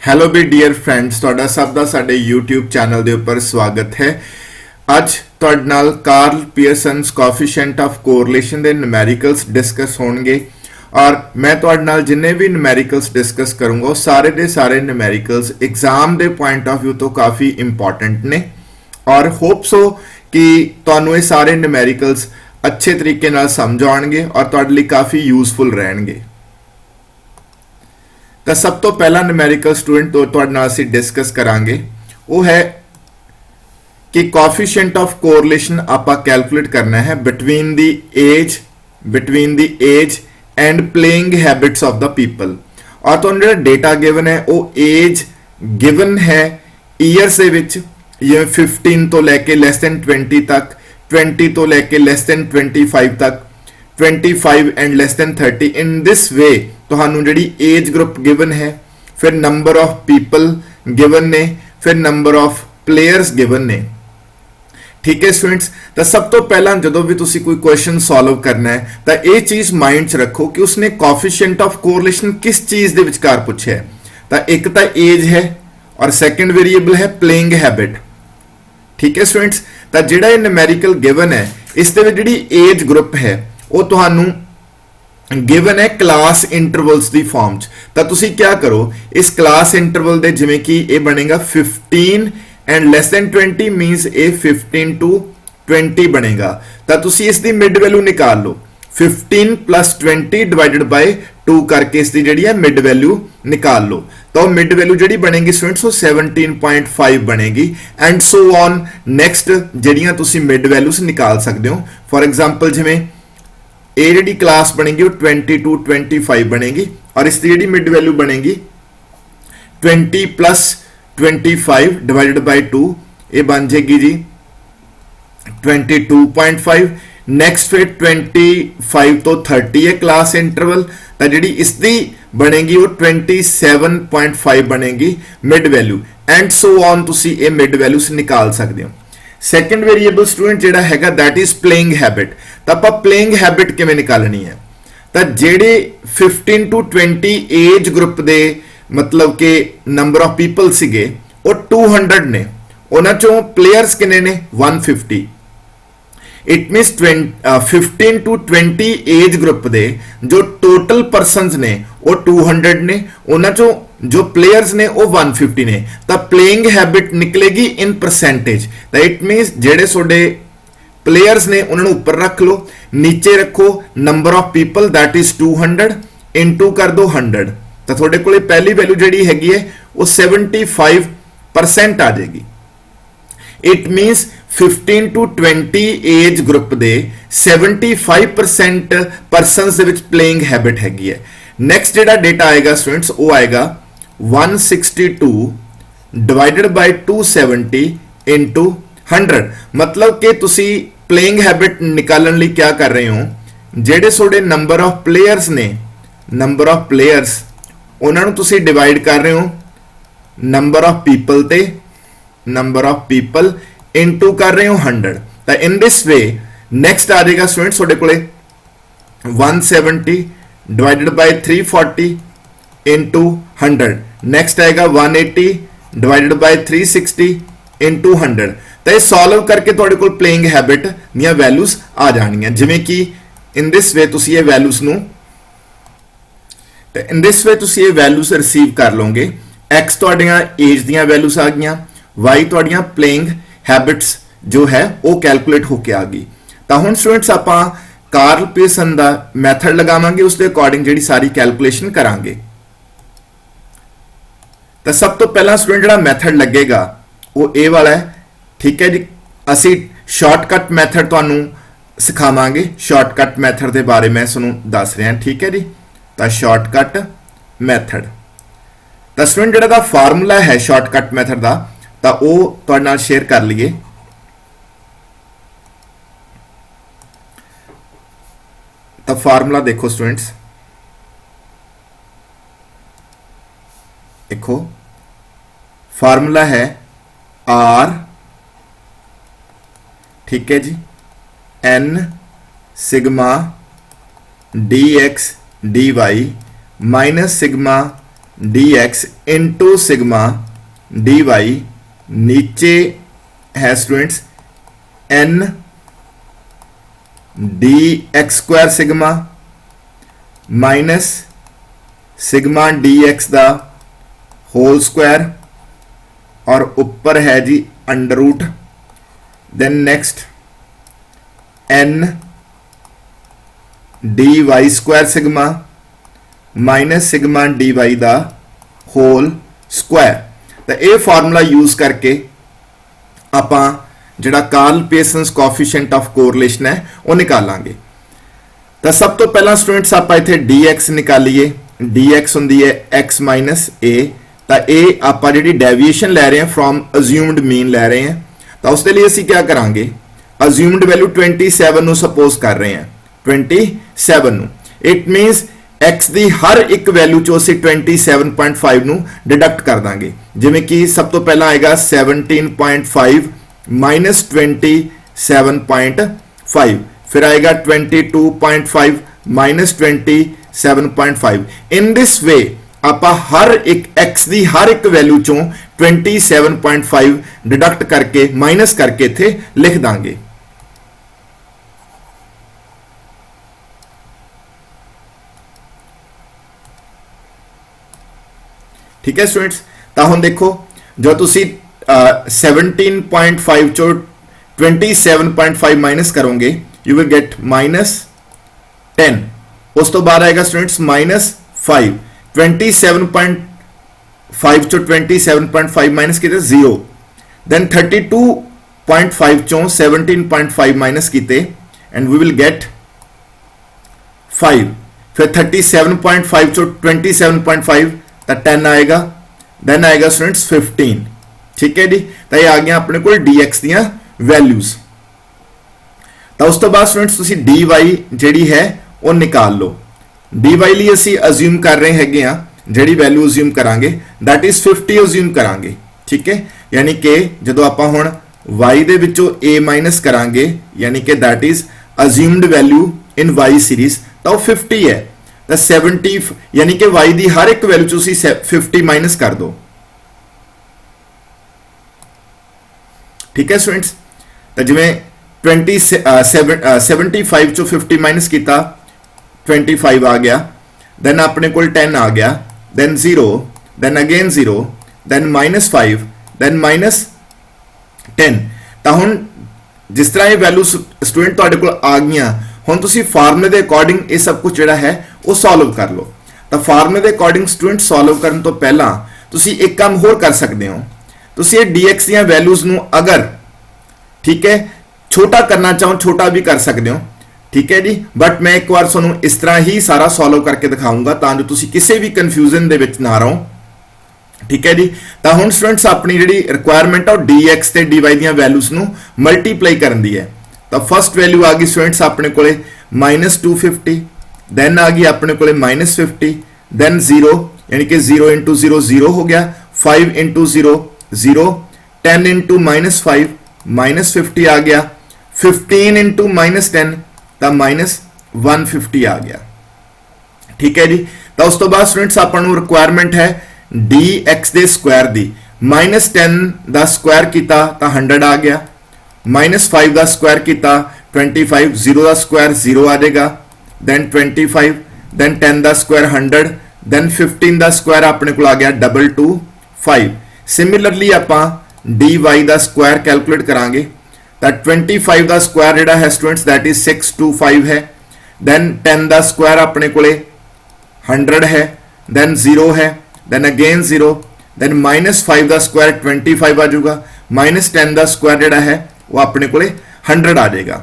Hello ਵੀ dear friends, ਤੁਹਾਡਾ ਸਭ ਦਾ ਸਾਡੇ YouTube ਚੈਨਲ ਦੇ ਉੱਪਰ ਸਵਾਗਤ ਹੈ। ਅੱਜ ਤੁਹਾਡੇ ਨਾਲ ਕਾਰਲ ਪੀਅਰਸਨਸ ਕੋਐਫੀਸ਼ੀਐਂਟ ਆਫ ਕੋਰਿਲੇਸ਼ਨ ਦੇ ਨਿਊਮੈਰੀਕਲਸ ਡਿਸਕਸ ਹੋਣਗੇ ਔਰ ਮੈਂ ਤੁਹਾਡੇ ਨਾਲ ਜਿੰਨੇ ਵੀ ਨਿਊਮੈਰੀਕਲਸ ਡਿਸਕਸ ਕਰੂੰਗਾ ਉਹ ਸਾਰੇ ਦੇ ਸਾਰੇ ਨਿਊਮੈਰੀਕਲਸ ਐਗਜ਼ਾਮ ਦੇ ਪੁਆਇੰਟ ਆਫ View ਤੋਂ ਕਾਫੀ ਇੰਪੋਰਟੈਂਟ ਨੇ ਔਰ ਹੋਪ ਸੋ ਕਿ ਤੁਹਾਨੂੰ ਇਹ ਸਾਰੇ ਨਿਊਮੈਰੀਕਲਸ अच्छे तरीके नाल समझ आउणगे और तुहाडे लई काफ़ी यूजफुल रहणगे। तो सब तो पहला न्यूमैरिकल स्टूडेंट तो तुहाडे नाल असीं डिस्कस करांगे वो है कि कोएफिशिएंट ऑफ कोरिलेशन आपां कैलकुलेट करना है between the age and playing habits of the people. और तुहानूं जिहड़ा डेटा गिवन है वो एज गिवन है ईयर्स दे विच, जिवें 15 तो लैके लैस दैन 20 तक, 20 तो लेके लेस देन 25 तक, 25 and less than 30। In this वे तुहानू जिहड़ी एज ग्रुप गिवन है, फिर नंबर ऑफ पीपल गिवन ने, फिर नंबर ऑफ प्लेयर्स गिवन ने। ठीक है स्टूडेंट्स, तो सब तो पहला जदों भी तुसी कोई क्वेश्चन सॉल्व करना है तो ये चीज माइंड च रखो कि उसने कोएफिशिएंट ऑफ कोरिलेशन किस चीज दे विचकार पूछा है। तो एक तो एज है और सैकेंड वेरिएबल है प्लेइंग हैबिट। ठीक है स्टूडेंट्स, तो जिहड़ा ये न्यूमैरिकल गिवन है इस दे विच जिहड़ी एज ग्रुप है वो तुहानू गिवन है क्लास इंटरवल्स दी फॉर्म च। तो तुसी क्या करो, इस क्लास इंटरवल दे जिवें कि ये बनेगा 15 एंड लेस देन 20 मीनस ये 15 टू 20 बनेगा। तो तुसी इसकी मिड वैल्यू निकाल लो, 15 प्लस 20 डिवाइडेड बाय 2 करके इसकी जिहड़ी है मिड वैल्यू निकाल लो। तो मिड वैल्यू जिहड़ी बनेगी स्टूडेंट्स वो 17.5 बनेगी एंड सो ऑन। नैक्सट जिहड़ियां तुसी मिड वैल्यूज निकाल सकते हो। फॉर एग्जांपल जिवें ए जिहड़ी क्लास बनेगी वो 20 टू 25 बनेगी और इसकी जिहड़ी मिड वैल्यू बनेगी 20 प्लस 25 डिवाइडेड बाय 2, ये बन जाएगी जी 22.5। नैक्सट फिर 25 तो 30 है क्लास इंटरवल, तो जिहड़ी इसकी बनेगी वो 27.5 बनेगी mid value and so on. तुसी ये मिड वैल्यूज निकाल सकते हो। सैकेंड वेरिएबल स्टूडेंट जिहड़ा हैगा दैट इज प्लेइंग हैबिट। तो आपां प्लेइंग हैबिट किवें निकालनी है, तो जिहड़े 15 टू 20 एज ग्रुप दे मतलब के नंबर ऑफ पीपल सीगे वो 200 ने, उन्हां चों प्लेयर्स किन्ने ने 150। It means 15 to 20 age group दे जो टोटल पर्सनस ने वो 200 ने, उन्हां चों जो प्लेयर्स ने वो 150 ने। तो प्लेइंग हैबिट निकलेगी इन परसेंटेज। तो इट मीन्स जेडे सोडे प्लेयर्स ने उन्होंने ऊपर रख लो, नीचे रखो number of people that is 200 into कर दो 100। तो थोड़े को पहली वैल्यू जी हैगी है वो 75% आ जाएगी। It means 15 to 20 age group दे 75% परसनस दे विच प्लेइंग हैबिट हैगी है। नैक्सट जिहड़ा डेटा आएगा स्टूडेंट्स वो आएगा 162 डिवाइडेड बाय 270 इनटू 100। मतलब कि तुसी प्लेइंग हैबिट निकालने लिए क्या कर रहे हो, जेडे सोडे नंबर ऑफ प्लेयर्स ने, नंबर ऑफ प्लेयर्स उन्हां नूं तुसी डिवाइड कर रहे हो नंबर ऑफ पीपल ते, नंबर ऑफ पीपल इनटू कर रहे हो 100। तो इन दिस वे नेक्स्ट आ जाएगा स्टूडेंट्स थोड़े को 170 डिवाइडेड बाय 340 इनटू 100। नेक्स्ट आएगा 180 डिवाइडेड बाय 360 इनटू 100। तो ये सॉल्व करके थोड़े को प्लेइंग हैबिट दियां वैल्यूज आ जानियां, जिवें कि इन दिस वे तुसी ये वैल्यूज नूं, इन दिस वे तुसी ये वैल्यूज रिसीव कर लोगे। एक्स तुहाडियां एज दियां वैल्यूज आ गईयां, वाई तुहाडियां प्लेइंग हैबिट्स जो है वो कैलकुलेट होके आ गई। तो हुण स्टूडेंट्स आपां कार्ल पीयरसन दा मैथड लगावांगे, उसके अकॉर्डिंग जिहड़ी सारी कैलकुलेशन करांगे। तो सब तो पहला स्टूडेंट जिहड़ा मैथड लगेगा वो ए वाला है। ठीक है जी, असी शॉर्टकट मैथड तुहानू सिखावांगे। शॉर्टकट मैथड के बारे में तुहानू दस रहा। ठीक है जी, तो शॉर्टकट मैथड, तो स्टूडेंट जिहड़ा दा फार्मूला है शॉर्टकट मैथड का तो वो तुहाडे नाल शेयर कर लीए। तो फार्मूला देखो स्टूडेंट्स, देखो फार्मूला है आर, ठीक है जी, n sigma d x d y minus sigma dx into sigma dy नीचे है students n dx square sigma minus sigma dx दा होल स्क्वायर और ऊपर है जी under root then next n dy square sigma minus sigma dy दा whole square. तो यह फार्मूला यूज करके आपां जिहड़ा Karl Pearson's coefficient of correlation है वह निकालांगे। तो सब तो पहला स्टूडेंट्स आप इत्थे dx निकालीए, dx हुंदी है x माइनस a। तो ये आप जी डेविएशन लै रहे हैं फ्रॉम अज्यूम्ड मीन लै रहे हैं। तो उसके लिए असीं क्या करांगे, अज्यूम्ड वैल्यू 27 नूं सपोज कर रहे हैं 27 नूं। इट मीनस x की हर एक वैल्यू चो असीं 27.5 नूं डिडक्ट कर दांगे। जिवें कि सब तो पहला आएगा 17.5 माइनस 27.5, फिर आएगा 22.5 माइनस 27.5। इन दिस वे आप हर एक x की हर एक वैल्यू चो 27.5 डिडक्ट करके माइनस करके इत्थे लिख दांगे। ठीक है स्टूडेंट्स। तो हुण देखो जो तुसी 17.5 चो 27.5 माइनस करोगे यू विल गेट माइनस 10। उस तो बाद आएगा स्टूडेंट्स माइनस 5। 27.5 चो 27.5 माइनस किते 0। देन 32.5 चो 17.5 माइनस किते एंड वी विल गेट 5। फिर 37.5 चो 27.5 तो 10 आएगा। देन आएगा स्टूडेंट्स 15। ठीक है जी। तो ये आ गया अपने को dx दियां वैल्यूज। तो उस तो बाद स्टूडेंट्स तुसी dy जिहड़ी है वो निकाल लो। dy ਲਈ ਅਸੀਂ ਅਸਿਊਮ ਕਰ ਰਹੇ ਹੈਗੇ ਆ ਜਿਹੜੀ ਵੈਲਿਊ ਅਸਿਊਮ ਕਰਾਂਗੇ that is 50 ਅਸਿਊਮ ਕਰਾਂਗੇ। ਠੀਕ ਹੈ, ਯਾਨੀ ਕਿ ਜਦੋਂ ਆਪਾਂ ਹੁਣ y ਦੇ ਵਿੱਚੋਂ a ਮਾਈਨਸ ਕਰਾਂਗੇ ਯਾਨੀ ਕਿ that is assumed value in y series ਤਾਂ ਉਹ 50 ਹੈ। ਤਾਂ 70 ਯਾਨੀ ਕਿ y ਦੀ ਹਰ ਇੱਕ ਵੈਲਿਊ ਚੋਂ ਤੁਸੀਂ 50 ਮਾਈਨਸ ਕਰ ਦਿਓ। ठीक है स्टूडेंट्स। तो जिवें 75 चो 50 माइनस किया 25 आ गया। देन अपने को 10 आ गया, then 0, then again 0, then -5, then -10। तो हुण जिस तरह ये वैल्यू स्टूडेंट तुहाडे कोल आ गईयां, हुण तुसीं फार्मूले के अकॉर्डिंग ये सब कुछ जिहड़ा है वो सॉल्व कर लो। तो फार्मूले के अकॉर्डिंग स्टूडेंट सॉल्व करने तो पहला तुसीं एक काम होर कर सकते हो। तुसीं ये dx ਦੀਆਂ वैल्यूज ਨੂੰ अगर ठीक है छोटा करना चाहो छोटा भी कर सकते हो। ठीक है जी। बट मैं एक बार तुहानूं इस तरह ही सारा सॉल्व करके दिखाऊंगा तां जो तुसीं किसी भी कन्फ्यूजन दे विच ना रहो। ठीक है जी। तो हुण स्टूडेंट्स अपनी जिहड़ी रिक्वायरमेंट है dx ते dy ਦੀਆਂ वैल्यूज ਨੂੰ मल्टीप्लाई करन दी है। तो फर्स्ट वैल्यू आ गई स्टूडेंट्स अपने कोले -250, देन आ गई अपने कोले -50, देन 0 यानी कि 0 इंटू 0 0 हो गया, 5 इंटू 0 0, 10 इंटू -5 -50 आ गया, 15 इंटू -10 तो -150 आ गया। ठीक है जी। तो उस तो बाद स्टूडेंट्स अपन रिक्वायरमेंट है dx दे स्क्वायर दी। -10 का स्क्वायर किया तो 100 आ गया, -5 का स्क्वायर किया 25, 0 का स्क्वायर 0 आ जाएगा, देन 25, देन 10 का स्क्वायर 100, देन 15 का स्क्वायर अपने को आ गया 225। सिमिलरली आपां dy का स्क्वायर कैलकुलेट करांगे तो 25 का स्क्वायर जिहड़ा है स्टूडेंट्स दैट इज 625 है, देन 10 का स्क्वायर अपने कोले 100 है, देन 0 है, देन अगेन 0, देन -5 का स्क्वायर 25 आ जाऊगा, -10 का स्क्वायर जिहड़ा है वो अपने कोले 100 आ जाएगा।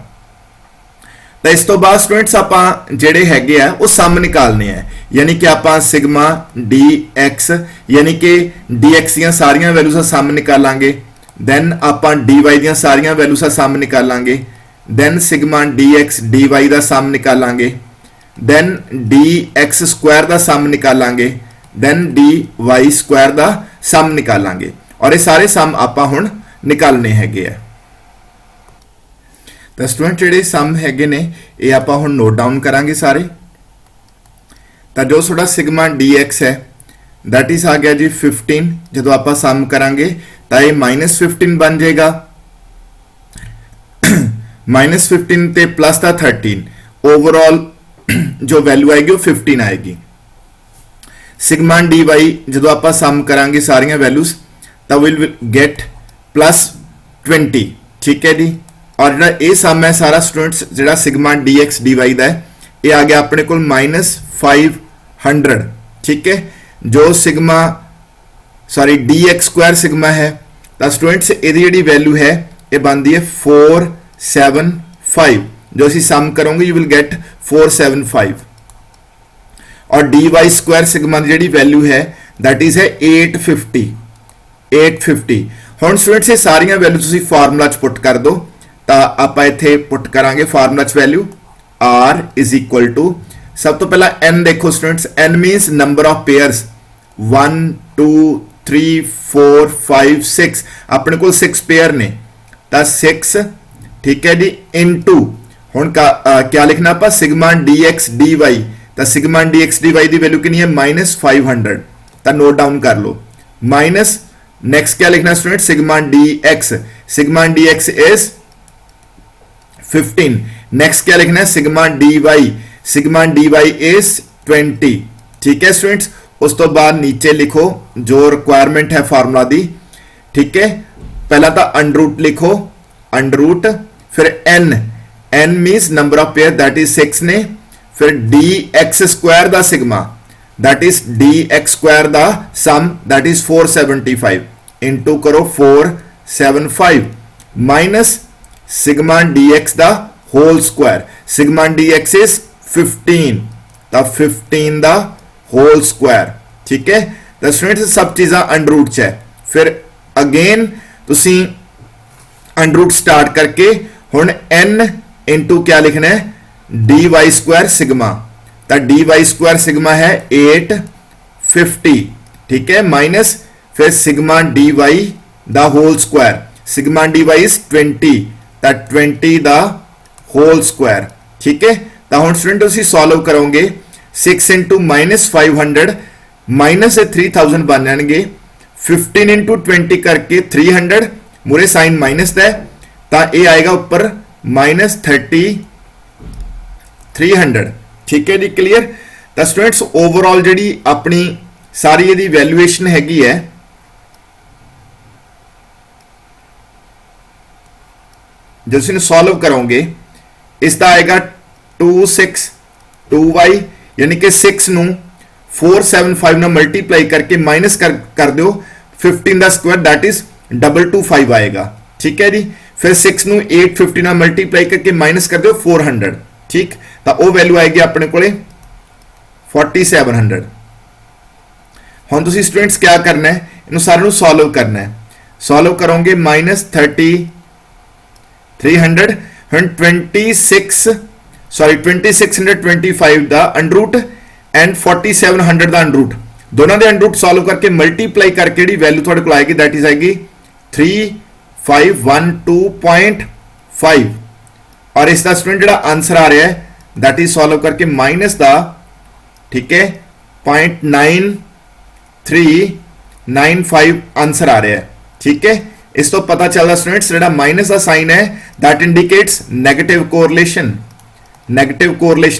तो इस तो बाद स्टूडेंट्स आपां जिहड़े हैगे आ वो सम निकालने हैं, यानी कि आपां सिग्मा dx यानी कि dx ਦੀਆਂ ਸਾਰੀਆਂ ਵੈਲਿਊਜ਼ ਦਾ ਸਮ ਨਿਕਾਲਾਂਗੇ, देन आपां dy ਦੀਆਂ ਸਾਰੀਆਂ ਵੈਲਿਊਜ਼ ਦਾ ਸਮ ਨਿਕਾਲਾਂਗੇ, देन सिग्मा dx dy ਦਾ ਸਮ ਨਿਕਾਲਾਂਗੇ, देन dx स्क्वायर ਦਾ ਸਮ ਨਿਕਾਲਾਂਗੇ, देन dy स्क्वायर ਦਾ ਸਮ ਨਿਕਾਲਾਂਗੇ। और ये सारे सम आपां हुण निकालने हैगे आ। तो स्टूडेंट जिहड़े सम हैगे ने ये आपां हुण नोट डाउन करांगे सारे। तो जो थोड़ा सिग्मा dx है दैट इज आ गया जी 15। जो आप सम करांगे तो ये -15 बन जाएगा, -15 ते प्लस का 13, ओवरऑल जो वैल्यू आएगी वो 15 आएगी। सिग्मा डी वाई जो आप सम करांगे सारिया वैल्यूज तो विल गेट +20, ठीक है जी। और जो ये सम है सारा स्टूडेंट्स जो sigma d x d y का है ये आ गया अपने को -500, ठीक है। जो sigma sorry D x square sigma है तो स्टूडेंट्स ये जी वैल्यू है ये बनती है 475, जो असी सम करोगे यू विल गेट 475। और डी वाई स्क्वायर सिग्मा की जी वैल्यू है दैट इज है 850। हुण स्टूडेंट्स ये सारिया वैल्यू तुसीं फार्मूला च पुट कर दो तो आप इत्थे पुट करांगे फार्मूला च value R is equal to, सब तो पहला n देखो students, n means number of pairs 1 2 3 4 5 6, अपने को 6 पेयर ने तो 6, ठीक है जी, इनटू हुण क्या लिखना आप sigma d x d y, तो sigma d x d y की वैल्यू कितनी है -500, तो नोट डाउन कर लो। माइनस नेक्स्ट क्या लिखना student sigma d x is 15। Next क्या लिखना है सिग्मा डी वाई इज 20, ठीक है स्टूडेंट्स। उस तो बाद नीचे लिखो जो रिक्वायरमेंट है फार्मूला दी, ठीक है। पहला तो अंडरूट लिखो, अंडरूट फिर n means number of pair that is 6 ने, फिर डी एक्स स्क्वायर दा sigma that is d x square दा सम दैट इज 475 इंटू करो 475 माइनस सिग्मा डी एक्स दा whole square, sigma d x is 15 तो 15 दा whole square, ठीक है। तो स्टूडेंट्स सब चीज़ां अंडरूट च है, फिर अगेन तुसी अंडरूट स्टार्ट करके हुण n इंटू क्या लिखना है डी वाई स्क्वायर सिग्मा, तो डी वाई स्क्वायर सिग्मा है 850, ठीक है, माइनस फिर सिग्मा डी वाई दा whole square, sigma d y is 20 तो 20 दा होल स्क्वायर, ठीक है। तो हुण स्टूडेंट तुसी सॉल्व करोगे 6 इंटू -500 माइनस 3000 बन जाएंगे, 15 इंटू 20 करके 300 मुरे साइन माइनस है तो ये आएगा ऊपर -300, ठीक है जी, क्लियर। तो स्टूडेंट्स ओवरऑल जी अपनी सारी यदि वैल्यूएशन हैगी है जो सॉल्व करोगे इसका आएगा 262y यानी कि 6 नू 475 ना मल्टीप्लाई करके माइनस कर दो 15 का स्क्वायर दैट इज 225 आएगा, ठीक है जी। फिर 6 नू 850 ना मल्टीप्लाई करके माइनस कर दो 400, ठीक, तो वो वैल्यू आएगी अपने को 4700। हम तुसी स्टूडेंट्स क्या करना है इन सारे सॉल्व करना है, सॉल्व करोगे -300 2625 दा अंडरूट एंड 4700 दा अंडरूट, दोनों के अंडरूट सॉल्व करके मल्टीप्लाई करके जी वैल्यू थोड़े को आएगी दैट इज आएगी 3512.5 और इसका स्टूडेंट जो आंसर आ रहा है दैट इज सॉल्व करके माइनस दा, ठीक है, 0.9395 आंसर आ रहा है, ठीक है। इस तो पता चलता स्टूडेंट्स जो माइनस का साइन है दैट इंडिकेट्स नेगेटिव कोरिलेशन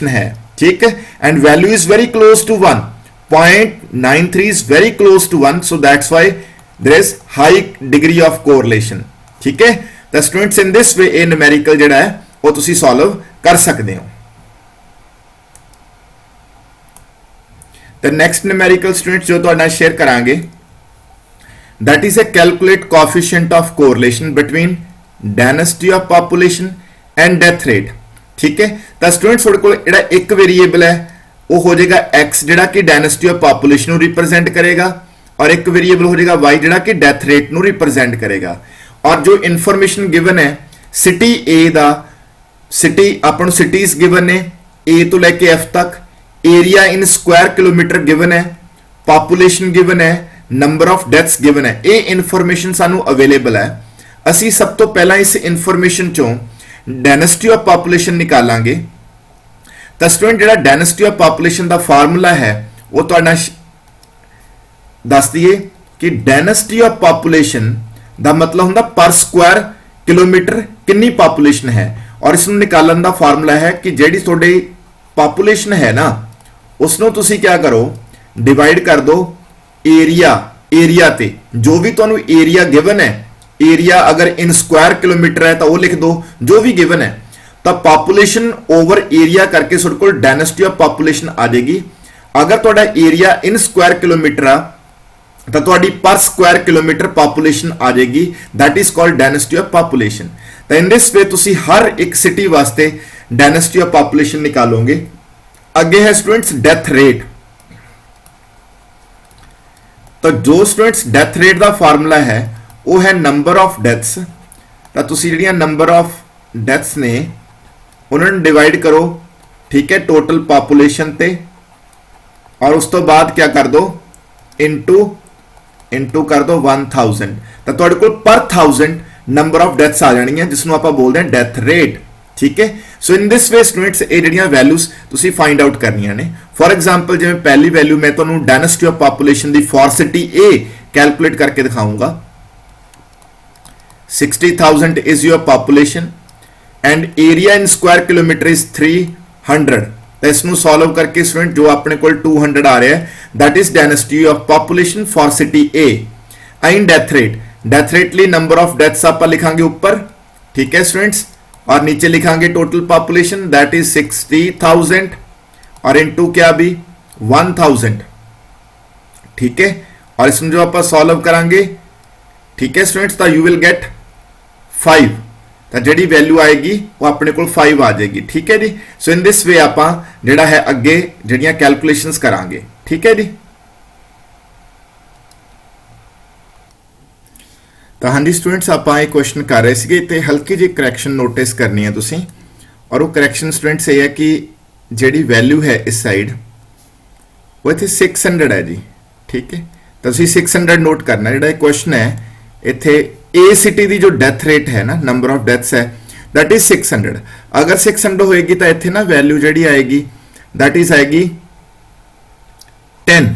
है, ठीक है। And value is very close to 1, 0.93 is very close to 1, so that's why there is high degree of correlation, ठीक है। तो students in this way a numerical जो है वो तुसी सॉल्व कर सकते हो। तो नेक्स्ट न्यूमेरिकल स्टूडेंट्स जो तो शेयर करांगे that is a calculate coefficient of correlation between density of population and death rate, ठीक है। तो स्टूडेंट्स थोड़े को जेड़ा एक वेरिएबल है वो हो जाएगा x जेड़ा कि डेंसिटी ऑफ पॉपुलेशन ਨੂੰ रिप्रेजेंट करेगा और एक वेरिएबल हो जाएगा y जेड़ा कि डेथ रेट ਨੂੰ रिप्रेजेंट करेगा। और जो इंफॉर्मेशन गिवन है सिटी ए दा, सिटी अपन सिटीज गिवन ने ए तो लेके एफ तक, area in square kilometre given है, पॉपुलेशन गिवन है, नंबर ऑफ डेथ्स गिवन है, ये इंफॉर्मेशन सानू अवेलेबल है। असी सब तो पहला इस इंफॉर्मेशन चों डेंसिटी ऑफ पॉपुलेशन निकालांगे। तो स्टूडेंट जो डेंसिटी ऑफ पॉपुलेशन का फार्मूला है वो दस दिए कि डायनेस्टी ऑफ पॉपुलेशन ਦਾ मतलब ਹੁੰਦਾ पर स्क्वायर किलोमीटर कितनी पॉपुलेशन है, और इसਨੂੰ निकालਣ ਦਾ फार्मूला है कि ਜਿਹੜੀ ਤੁਹਾਡੀ पॉपुलेशन है ना उसਨੂੰ ਤੁਸੀਂ क्या करो डिवाइड कर दो एरिया ते, जो भी ਤੁਹਾਨੂੰ एरिया गिवन है, एरिया अगर इन स्क्वायर किलोमीटर है तो वो लिख दो, जो भी गिवन है तो पॉपुलेशन ओवर एरिया करके ਤੁਹਾਡੇ ਕੋਲ डायनेस्टी ऑफ पॉपुलेशन आ जाएगी। अगर ਤੁਹਾਡਾ एरिया इन स्क्वायर किलोमीटर आ तो ਤੁਹਾਡੀ पर स्क्वायर किलोमीटर पॉपुलेशन आ जाएगी, that is called dynasty of population. तो इन दिस वे तुसी हर एक सिटी वास्ते डायनेस्टी ऑफ पॉपुलेशन निकालोगे। अगे है स्टूडेंट्स डेथ रेट। तो जो स्टूडेंट्स डेथ रेट का फार्मूला है वो है नंबर ऑफ डेथ्स। तो तुसी जिहड़ियां नंबर ऑफ डेथ्स ने उन्होंने डिवाइड करो, ठीक है, टोटल पॉपुलेशन ते, और उस तो बाद क्या कर दो इंटू कर दो 1000। तो तुहाडे कोल पर 1000 नंबर ऑफ डेथ्स आ जानी है, जिसनों आपां बोलते हैं डेथ रेट, ठीक है। सो इन दिस वे स्टूडेंट्स ये जिहड़ियां वैल्यूज तुसी फाइंड आउट करनियां ने। फॉर एग्जांपल जिवें पहली वैल्यू मैं तुहानूं dynasty of population the for city A calculate करके दिखाऊंगा। 60,000 is your population and area in square kilometre is 300। तो इसनों सॉल्व करके स्टूडेंट जो अपने को 200 आ रहा है, that is dynasty of population for city A. In death rate लिए नंबर ऑफ डेथ्स आप लिखांगे ऊपर, ठीक है स्टूडेंट्स, और नीचे लिखांगे टोटल पॉपुलेशन दैट इज 60,000 और इनटू क्या भी 1000, ठीक है। और इसमें जो आप सॉल्व करांगे, ठीक है स्टूडेंट्स, तो यू विल गेट 5। तो जी वैल्यू आएगी वो अपने को 5 आ जाएगी, ठीक है जी। सो इन दिस वे आप जिहड़ा है अगे जिहड़ियां कैलकुलेशंस करांगे, ठीक है जी। तो हाँ जी स्टूडेंट्स, आप एक क्वेश्चन कर रहे थे तो हल्की जी करैक्शन नोटिस करनी है तुसीं, और वो करैक्शन स्टूडेंट्स ये है कि जिहड़ी वैल्यू है इस साइड वो इत्थे 600 है जी, ठीक है। तो तुसीं 600 नोट करना। जिहड़ा क्वेश्चन है इत्थे ए सिटी की जो डेथ रेट है ना, नंबर ऑफ डेथ्स है, दैट इज 600। अगर 600 होएगी तो इत्थे ना वैल्यू जिहड़ी आएगी दैट इज आएगी 10,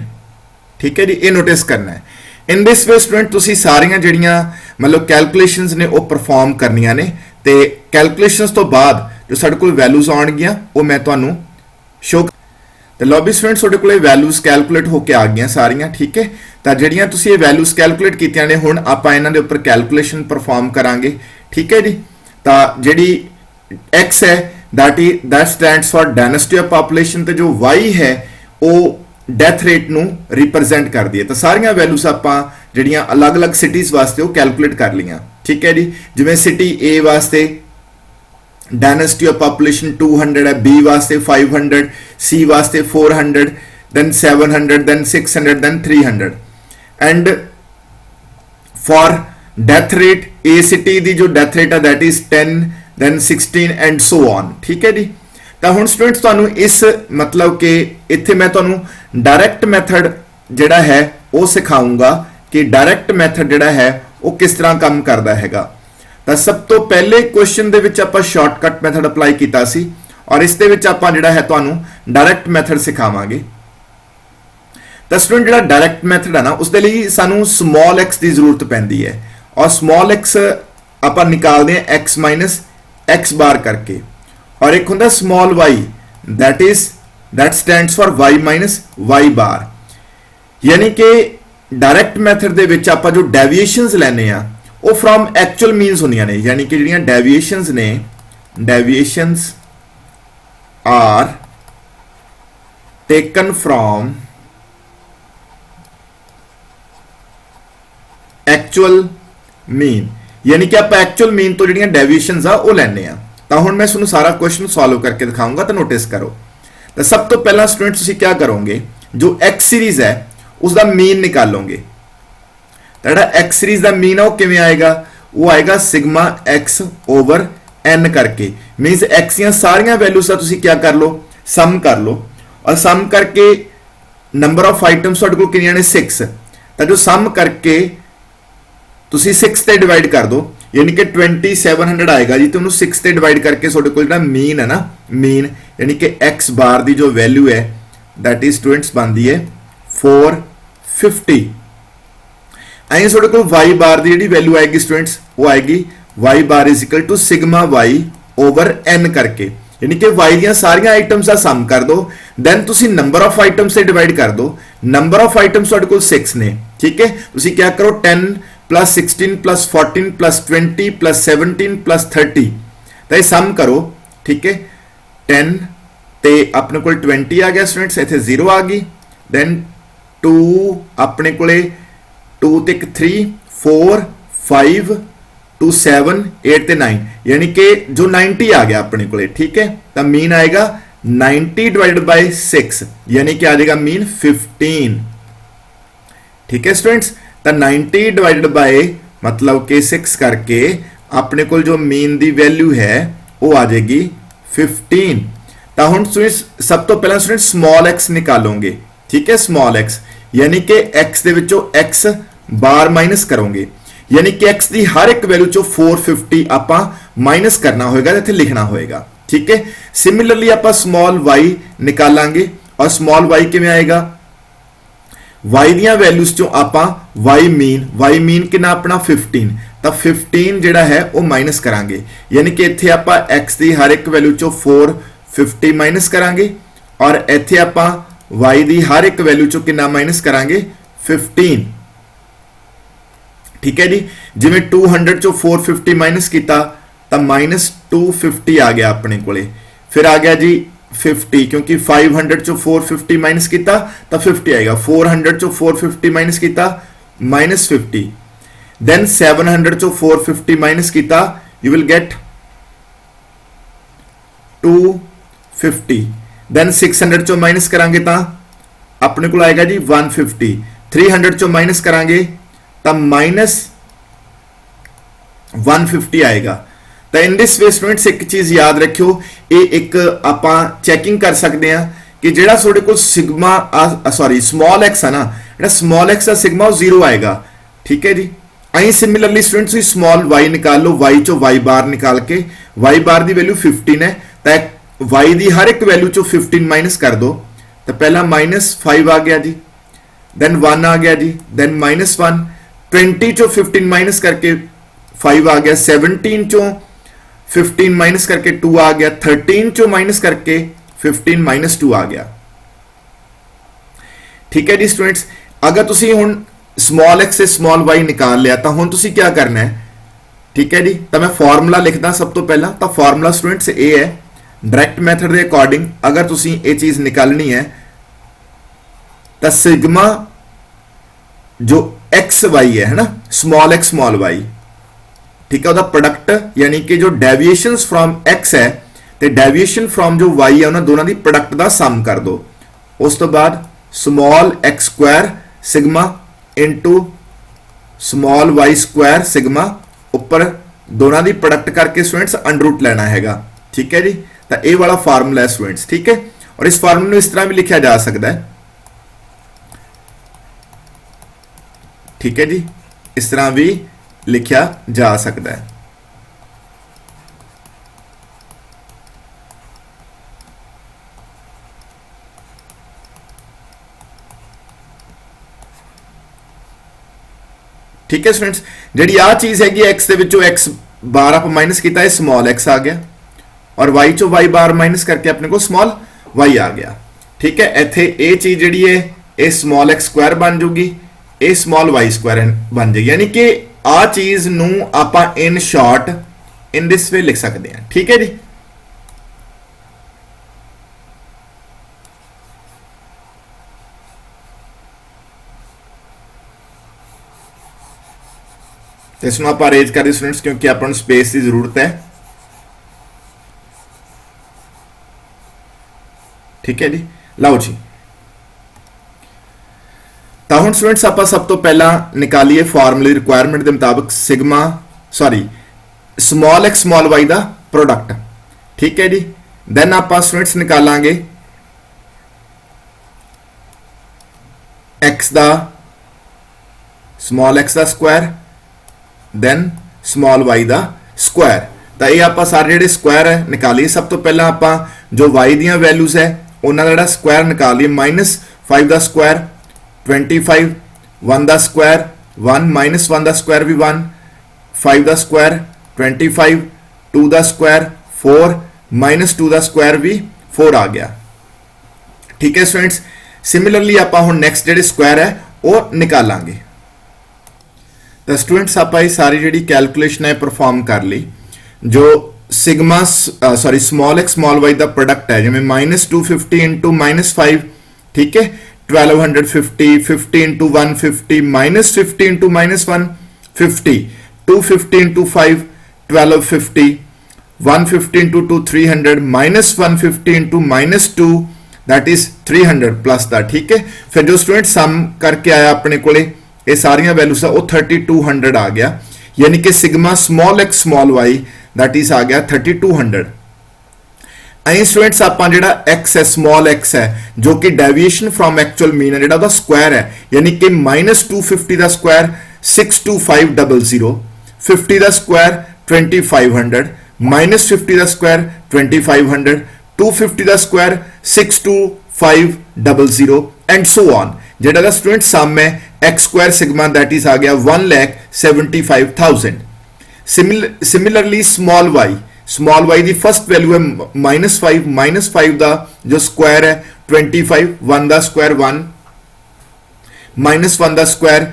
ठीक है जी। ये नोटिस करना है। इन दिस वे स्टूडेंट तुसी सारियां जिहड़ियां मतलब कैलकुलेशंस ने वो परफॉर्म करनियां ने, ते कैलकुलेशंस तो बाद जो साडे कोल वैल्यूज आउणगियां वो मैं तुहानूं शो। तो लो भी स्टूडेंट्स तुहाडे कोल वैल्यूज कैलकुलेट होके आ गई सारियां, ठीक है। तो जिहड़ियां तुसी ये वैल्यूज कैलकुलेट कीतियां ने हुण आपां इन्हां दे उपर कैलकुलेशन परफॉर्म करांगे, ठीक है जी। तो जिहड़ी एक्स है that stands for dynasty of population, तो जो वाई है वो डेथ रेट नूं रिप्रजेंट करदी है। तो सारियां वैल्यूज आपां जिहड़ियां अलग अलग सिटीज वास्ते वो कैलकुलेट कर लियां, ठीक है जी। जिवें सिटी ए वास्ते डायनेस्टी ऑफ पॉपुलेशन 200 है, बी वास्ते 500, सी वास्ते 400, then 700, then 600, then 300, and for death rate A city दी जो death rate है that is 10, then 16 and so on, ठीक है जी। तो हुण स्टूडेंट्स तुहानूं इस मतलब कि इत्थे मैं तुहानूं डायरेक्ट मैथड जिहड़ा है वो सिखाऊंगा कि डायरेक्ट मैथड जिहड़ा है वो किस तरह काम करदा हैगा। तो सब तो पहले क्वेश्चन दे विच आपां शॉर्टकट मैथड अप्लाई कीता सी, और इस दे विच आपां जिहड़ा है तुहानूं डायरेक्ट मैथड सिखावांगे। तो स्टूडेंट जिहड़ा डायरेक्ट मैथड है ना उसके लिए सानू स्मॉल एक्स की जरूरत पैंदी है, और स्मॉल एक्स आपां निकालते हैं एक्स माइनस एक्स बार करके, और एक होंदा small y that stands for y minus y bar. यानी कि डायरेक्ट मैथड दे विच आपां जो डेविएशंस लैने आ वो फ्रॉम एक्चुअल मीनस होंदियां ने, यानी कि जिहड़ियां डेविएशंस ने, deviations are taken from actual mean, यानी कि आप एक्चुअल मीन तो जिहड़ियां डेविएशंस आ वो लैने आ। तो हुण मैं तुहानूं सारा क्वेश्चन सॉल्व करके दिखाऊंगा, तो नोटिस करो। तो सब तो पहला स्टूडेंट तुसीं क्या करोगे, जो एक्स सीरीज है उसका मीन निकालोगे। तो जिहड़ा एक्स सीरीज का मीन है वो किवें आएगा, वो आएगा सिग्मा एक्स ओवर एन करके, मीनस एक्स दी सारियां वैल्यूज का तुसीं क्या कर लो, सम कर लो, और सम करके नंबर ऑफ आइटम्स तुहाडे कोल कितनियां ने 6, तो जो सम करके तुसी 6 से डिवाइड कर दो, यानी कि 2700 आएगा जी। तो उन्होंने 6 से डिवाइड करके थोड़े को जो मीन है ना, मीन यानी कि एक्स बार की जो वैल्यू है दैट इज स्टूडेंट्स बनती है 50। ਐਂ ਤੁਹਾਡੇ ਕੋਲ y ਬਾਰ ਦੀ ਜਿਹੜੀ ਵੈਲਿਊ ਆਏਗੀ ਸਟੂडेंट्स ਉਹ ਆਏਗੀ y bar is equal to sigma y over n करके, यानी कि y ਦੀਆਂ ਸਾਰੀਆਂ ਆਈਟਮਸ ਦਾ ਸਮ ਕਰ ਦੋ, ਦੈਨ ਤੁਸੀਂ ਨੰਬਰ ਆਫ ਆਈਟਮਸ ਤੇ ਡਿਵਾਈਡ ਕਰ ਦੋ। ਨੰਬਰ ਆਫ ਆਈਟਮਸ ਤੁਹਾਡੇ ਕੋਲ 6 ਨੇ, ਠੀਕ ਹੈ। ਤੁਸੀਂ ਕੀ ਕਰੋ 10 plus 16 plus 14 plus 20 plus 17 plus 30 ਤਾਂ ਇਹ ਸਮ ਕਰੋ, ਠੀਕ ਹੈ। 10 ਤੇ ਆਪਣੇ ਕੋਲ 20 ਆ ਗਿਆ ਸਟੂडेंट्स, ਇੱਥੇ 0 ਆ ਗਈ, ਦੈਨ 2 ਆਪਣੇ ਕੋਲੇ 2 ਤੇ 3 4 5 2 7 8 ਤੇ 9, यानी कि जो 90 आ गया अपने को, ठीक है। तो मीन आएगा 90 डिवाइडेड बाय 6, यानी कि आ जाएगा मीन 15, ठीक है स्टूडेंट्स। तो 90 डिवाइडेड बाय मतलब कि 6 करके अपने को जो मीन दी वैल्यू है वो आ जाएगी 15। तो हुण सब तो पहला स्टूडेंट स्मॉल x निकालोगे, ठीक है, स्मॉल x, यानी कि x दे विचों x बार माइनस करोगे, यानी कि x की हर एक वैल्यू चो 450 आपां माइनस करना होएगा, इत्थे लिखना होएगा, ठीक है। सिमिलरली आपां स्मॉल y निकालांगे, और स्मॉल y किवें आएगा, y दियां वैल्यूज चो आपां y मीन कितना अपना 15, तो 15 जिहड़ा है वो माइनस करांगे, यानी कि इत्थे आपां x की हर एक वैल्यू चो 450 माइनस करांगे, और इत्थे आपां y की हर एक वैल्यू चो कितना माइनस करांगे 15, ठीक है जी। जिवें 200 चो 450 माइनस किया तो माइनस 250 आ गया अपने कोले, फिर आ गया जी 50, क्योंकि 500 चो 450 माइनस किया तो 50 आएगा, 400 चो 450 माइनस किया माइनस 50, देन 700 चो 450 माइनस किया यू विल गेट 250, देन 600 चो माइनस करांगे तो अपने को आएगा जी 150, 300 चो माइनस करांगे तो माइनस 150 आएगा। तो इन दिस वे स्टूडेंट्स एक चीज याद रखियो, ये एक आपां चैकिंग कर सकते हैं कि जेड़ा थोड़े को सिग्मा सॉरी स्मॉल x है ना, जेड़ा स्मॉल x का सिग्मा वो 0 आएगा, ठीक है जी। आई सिमिलरली स्टूडेंट्स स्मॉल y निकाल लो, y चो y बार निकाल के y बार की वैल्यू 15 है, तो y की हर एक वैल्यू चो 15 माइनस कर दो, तो पहला -5 आ गया जी, देन 1 आ गया जी, देन -1, 20 चो 15 माइनस करके 5 आ गया, 17 चो 15 माइनस करके 2 आ गया, 13 चो माइनस करके 15 माइनस 2 आ गया, ठीक है जी स्टूडेंट्स। अगर तुसी हुण स्मॉल x से स्मॉल y निकाल लिया तो हुण तुसी क्या करना है, ठीक है जी। तो मैं फॉर्मूला लिखदा सब तो पहला, तो फॉर्मूला स्टूडेंट्स ये है, डायरेक्ट मैथड के अकॉर्डिंग अगर तुसी ये चीज निकालनी है तो सिग्मा जो एक्स वाई है ना, स्मॉल एक्स स्मॉल वाई, ठीक है, ਉਹਦਾ प्रोडक्ट यानी कि जो डेविएशन फ्रॉम एक्स है तो डेविएशन फ्रॉम जो वाई है उन्होंने दोनों की प्रोडक्ट का सम कर दो, उस तो बाद small x square sigma into small y square sigma, ऊपर दोनों की प्रोडक्ट करके स्टूडेंट्स अंडर रूट लेना हैगा, ठीक है जी। तो ये वाला फार्मूला है स्टूडेंट्स, ठीक है। और इस फार्मूले इस तरह भी लिखा जा सकता है, ठीक है जी, इस तरह भी लिखा जा सकता है। ठीक है स्टूडेंट्स, जी आ चीज हैगी एक्स के विचों एक्स बार आप माइनस किया, स्मॉल एक्स आ गया, और वाई चो वाई बार माइनस करके अपने को स्मॉल वाई आ गया, ठीक है। इत्थे ये चीज जी है ये स्मॉल एक्स स्क्वायर बन जूगी, ए स्मॉल वाई स्क्वायर बन जाएगी, यानी कि आ चीज नू आपां इन शॉर्ट इन दिस वे लिख सकते हैं, ठीक है जी। इसमें आप अरेंज कर दी स्टूडेंट्स, क्योंकि अपन स्पेस की जरूरत है, ठीक है जी। लाओ जी, तो हुण स्टूडेंट्स आप सब तो पहला निकालिए फॉर्मूले रिक्वायरमेंट के मुताबिक sigma sorry small x small y का प्रोडक्ट, ठीक है जी। देन आप स्टूडेंट्स निकालांगे एक्स का स्मॉल एक्स का स्क्वायर, देन स्मॉल वाई का स्क्वायर। तो ये आप सारे जो स्क्वायर है निकालिए। सब तो पहला आप जो वाई दियां वैल्यूज है उन्होंने जो स्क्वायर निकालिए, -5 का स्क्वायर 25, 1 ਦਾ ਸਕੁਆਇਰ 1 ਮਾਈਨਸ 1 ਦਾ ਸਕੁਆਇਰ ਵੀ 1 5 ਦਾ ਸਕੁਆਇਰ 25 2 ਦਾ ਸਕੁਆਇਰ 4 ਮਾਈਨਸ 2 ਦਾ ਸਕੁਆਇਰ ਵੀ 4 ਆ ਗਿਆ। ठीक है स्टूडेंट्स, सिमिलरली आप हम नैक्सट जो स्क्वायर है वो निकालांगे। तो स्टूडेंट्स आप सारी जी कैलकुलेशन है परफॉर्म कर ली। जो sigma sorry small x small y का प्रोडक्ट है जिमें -250 इंटू -5, ठीक है 1250 50 into 150 -50 into -150 250 into 5 1250 150 into 2 300 -150 into -2 that is 300 plus दा। ठीक है, फिर जो स्टूडेंट सम करके आया अपने को ये सारियां वैल्यूज वो 3200 आ गया, यानी कि sigma small x small y that is आ गया 3200। आई स्टूडेंट्स आप एक्स है स्मॉल एक्स है जो कि डेविएशन फ्रॉम एक्चुअल मीन है जो स्क्वायर है, यानी कि -250 का स्क्वायर 62500 50 का स्क्वायर 2500 -50 का स्क्वायर 2500 250 का स्क्वायर 62500 एंड सो ऑन। जेड़ा स्टूडेंट सम है x square sigma that is आ गया 1,75,000। सिमिलरली स्मॉल वाई दी फर्स्ट वैल्यू है -5 का जो स्क्वायर है 25 1 का स्क्वायर 1 -1 का स्क्वायर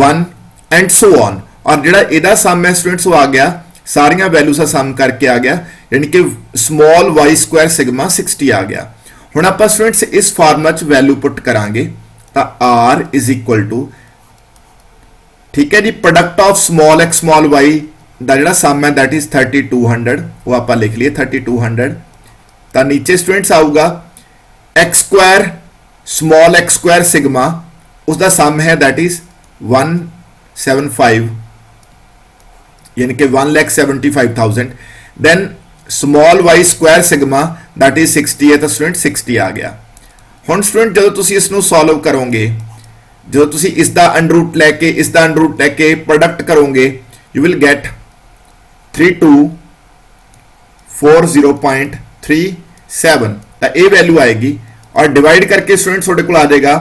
1 एंड सो ऑन। और जेड़ा इहदा सम है स्टूडेंट्स वो आ गया सारियां वैल्यूज का सम करके आ गया, यानी कि स्मॉल वाई स्क्वायर सिग्मा 60 आ गया। हुण आपां स्टूडेंट्स इस फार्मूला च वैल्यू पुट करांगे तो R इज इक्वल टू, ठीक है जी, product of small x small y दा जिहड़ा सम है दैट इज 3200, वो आपां लिख लिए 3200। तो नीचे स्टूडेंट्स आऊगा x square small x square sigma उसका सम है दैट इज 175, यानी कि 1,75,000। Then small y square sigma that is 60 है, तो स्टूडेंट 60 आ गया। हुण स्टूडेंट जो तुसी इसनू सॉल्व करोगे, जो तुसी इसका अंडर लैके इसका अंडर लैके प्रोडक्ट करोगे यू विल गेट 3240.37, तो ये वैल्यू आएगी। और डिवाइड करके स्टूडेंट थोड़े को आ जाएगा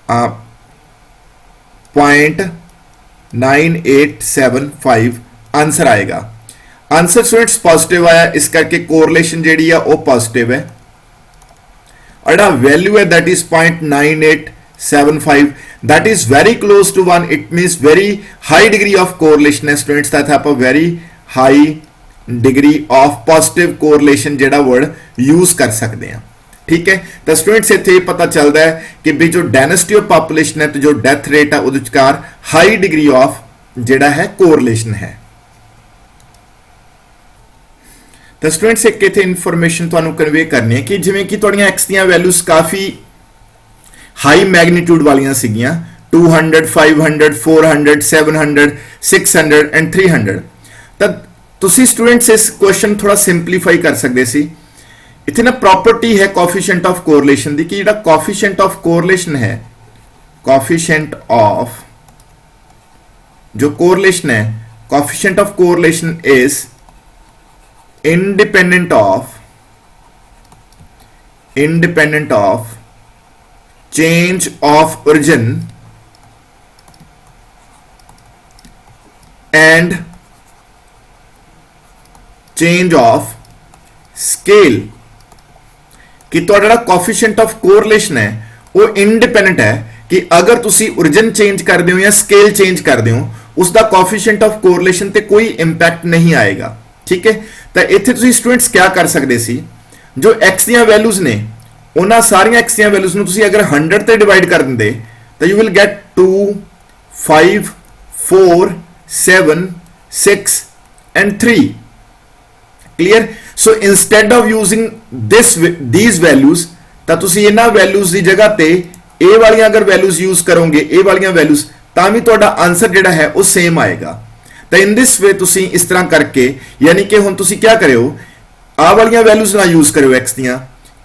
0.9875 आंसर आएगा। आंसर स्टूडेंट्स पॉजिटिव आया, इस करके कोरिलेशन जी है वो पॉजिटिव है। और जो वैल्यू है that is 0.9875 that is very close to 1, it means very high degree of correlation है स्टूडेंट्स। दैट आप very high degree of positive correlation जेड़ा वर्ड यूज कर सकते हैं। ठीक है, तो स्टूडेंट्स इत्थे पता चलता है कि भी जो डेंसिटी ऑफ पॉपुलेशन है तो जो डेथ रेट है उहदे विचकार हाई डिग्री ऑफ जेड़ा है कोरिलेशन है। तो स्टूडेंट्स एक इत्थे इन्फॉर्मेशन तुहानू कन्वे करनी है कि जिवें कि तुहाड़ियां एक्स दीयां वैल्यूज काफ़ी हाई मैग्नीट्यूड वालियां सीगियां 200 500 400 700 600 एंड 300। तो तुसी स्टूडेंट्स इस क्वेश्चन थोड़ा सिंपलीफाई कर सकते सी। इतने ना प्रॉपर्टी है कोफिशिएंट ऑफ कोरिलेशन दी कि जेड़ा कोफिशिएंट ऑफ कोरिलेशन है, कोफिशिएंट ऑफ जो कोरिलेशन है, coefficient of correlation is independent of change of origin and change of scale। कि तो जो कोफिशिएंट ऑफ कोरिलेशन है वो इंडिपेंडेंट है कि अगर तुसी ओरिजिन चेंज कर दो या स्केल चेंज कर दो उसका कोफिशिएंट ऑफ कोरिलेशन ते कोई इंपैक्ट नहीं आएगा। ठीक है, तो इत्थे तुसी स्टूडेंट्स क्या कर सकते सी, जो एक्स दियां वैल्यूज ने उन्हां सारियां एक्स दियां वैल्यूज नूं तुसी अगर 100 ते डिवाइड कर दिंदे तो you will gate 2 5 4 7 6 and 3। Clear. So instead of using these values तो तुसी इन्हां वैल्यूज की जगह ते ए वालियां अगर वैल्यूज यूज करोगे ए वालियां वैल्यूज तां भी तुहाडा आंसर जिहड़ा है वो सेम आएगा। तो इन दिस वे तुसी इस तरह करके यानी कि हुण तुसी क्या करो आ वालियां वैल्यूज ना यूज करो एक्स दियां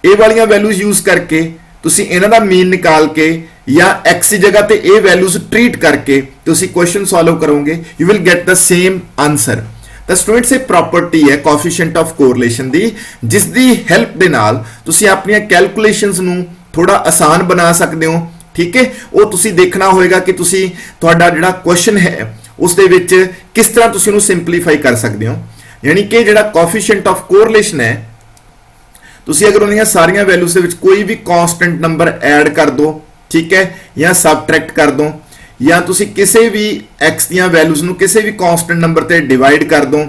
ए वालियां वैल्यूज यूज करके तुसी इन्हां दा मीन निकाल के या एक्स की जगह ते ए वैल्यूज ट्रीट करके तुसी क्वेश्चन सॉल्व करोगे you will get the same answer. तो स्टूडेंट्स ये प्रॉपर्टी है कोफिशिएंट ऑफ कोरिलेशन दी जिस दी हेल्प दे नाल तुसी अपनी कैलकुलेशंस नूं थोड़ा आसान बना सकते हो ठीक है ਉਹ ਤੁਸੀਂ ਦੇਖਣਾ ਹੋਏਗਾ ਕਿ ਤੁਸੀਂ ਤੁਹਾਡਾ ਜਿਹੜਾ ਕੁਐਸਚਨ ਹੈ ਉਸ ਦੇ ਵਿੱਚ ਕਿਸ ਤਰ੍ਹਾਂ ਤੁਸੀਂ ਉਹਨੂੰ ਸਿੰਪਲੀਫਾਈ ਕਰ ਸਕਦੇ ਹੋ ਯਾਨੀ ਕਿ ਜਿਹੜਾ ਕੋਐਫੀਸ਼ੀਐਂਟ ਆਫ ਕੋਰਿਲੇਸ਼ਨ ਹੈ ਤੁਸੀਂ ਅਗਰ ਉਹਦੀਆਂ ਸਾਰੀਆਂ ਵੈਲਿਊਜ਼ ਦੇ ਵਿੱਚ ਕੋਈ ਵੀ ਕਾਂਸਟੈਂਟ ਨੰਬਰ ਐਡ ਕਰ ਦੋ ਠੀਕ ਹੈ ਜਾਂ ਸਬਟ੍ਰੈਕਟ ਕਰ ਦੋ ਜਾਂ ਤੁਸੀਂ ਕਿਸੇ ਵੀ x ਦੀਆਂ ਵੈਲਿਊਜ਼ ਨੂੰ ਕਿਸੇ ਵੀ ਕਾਂਸਟੈਂਟ ਨੰਬਰ ਤੇ ਡਿਵਾਈਡ ਕਰ ਦੋ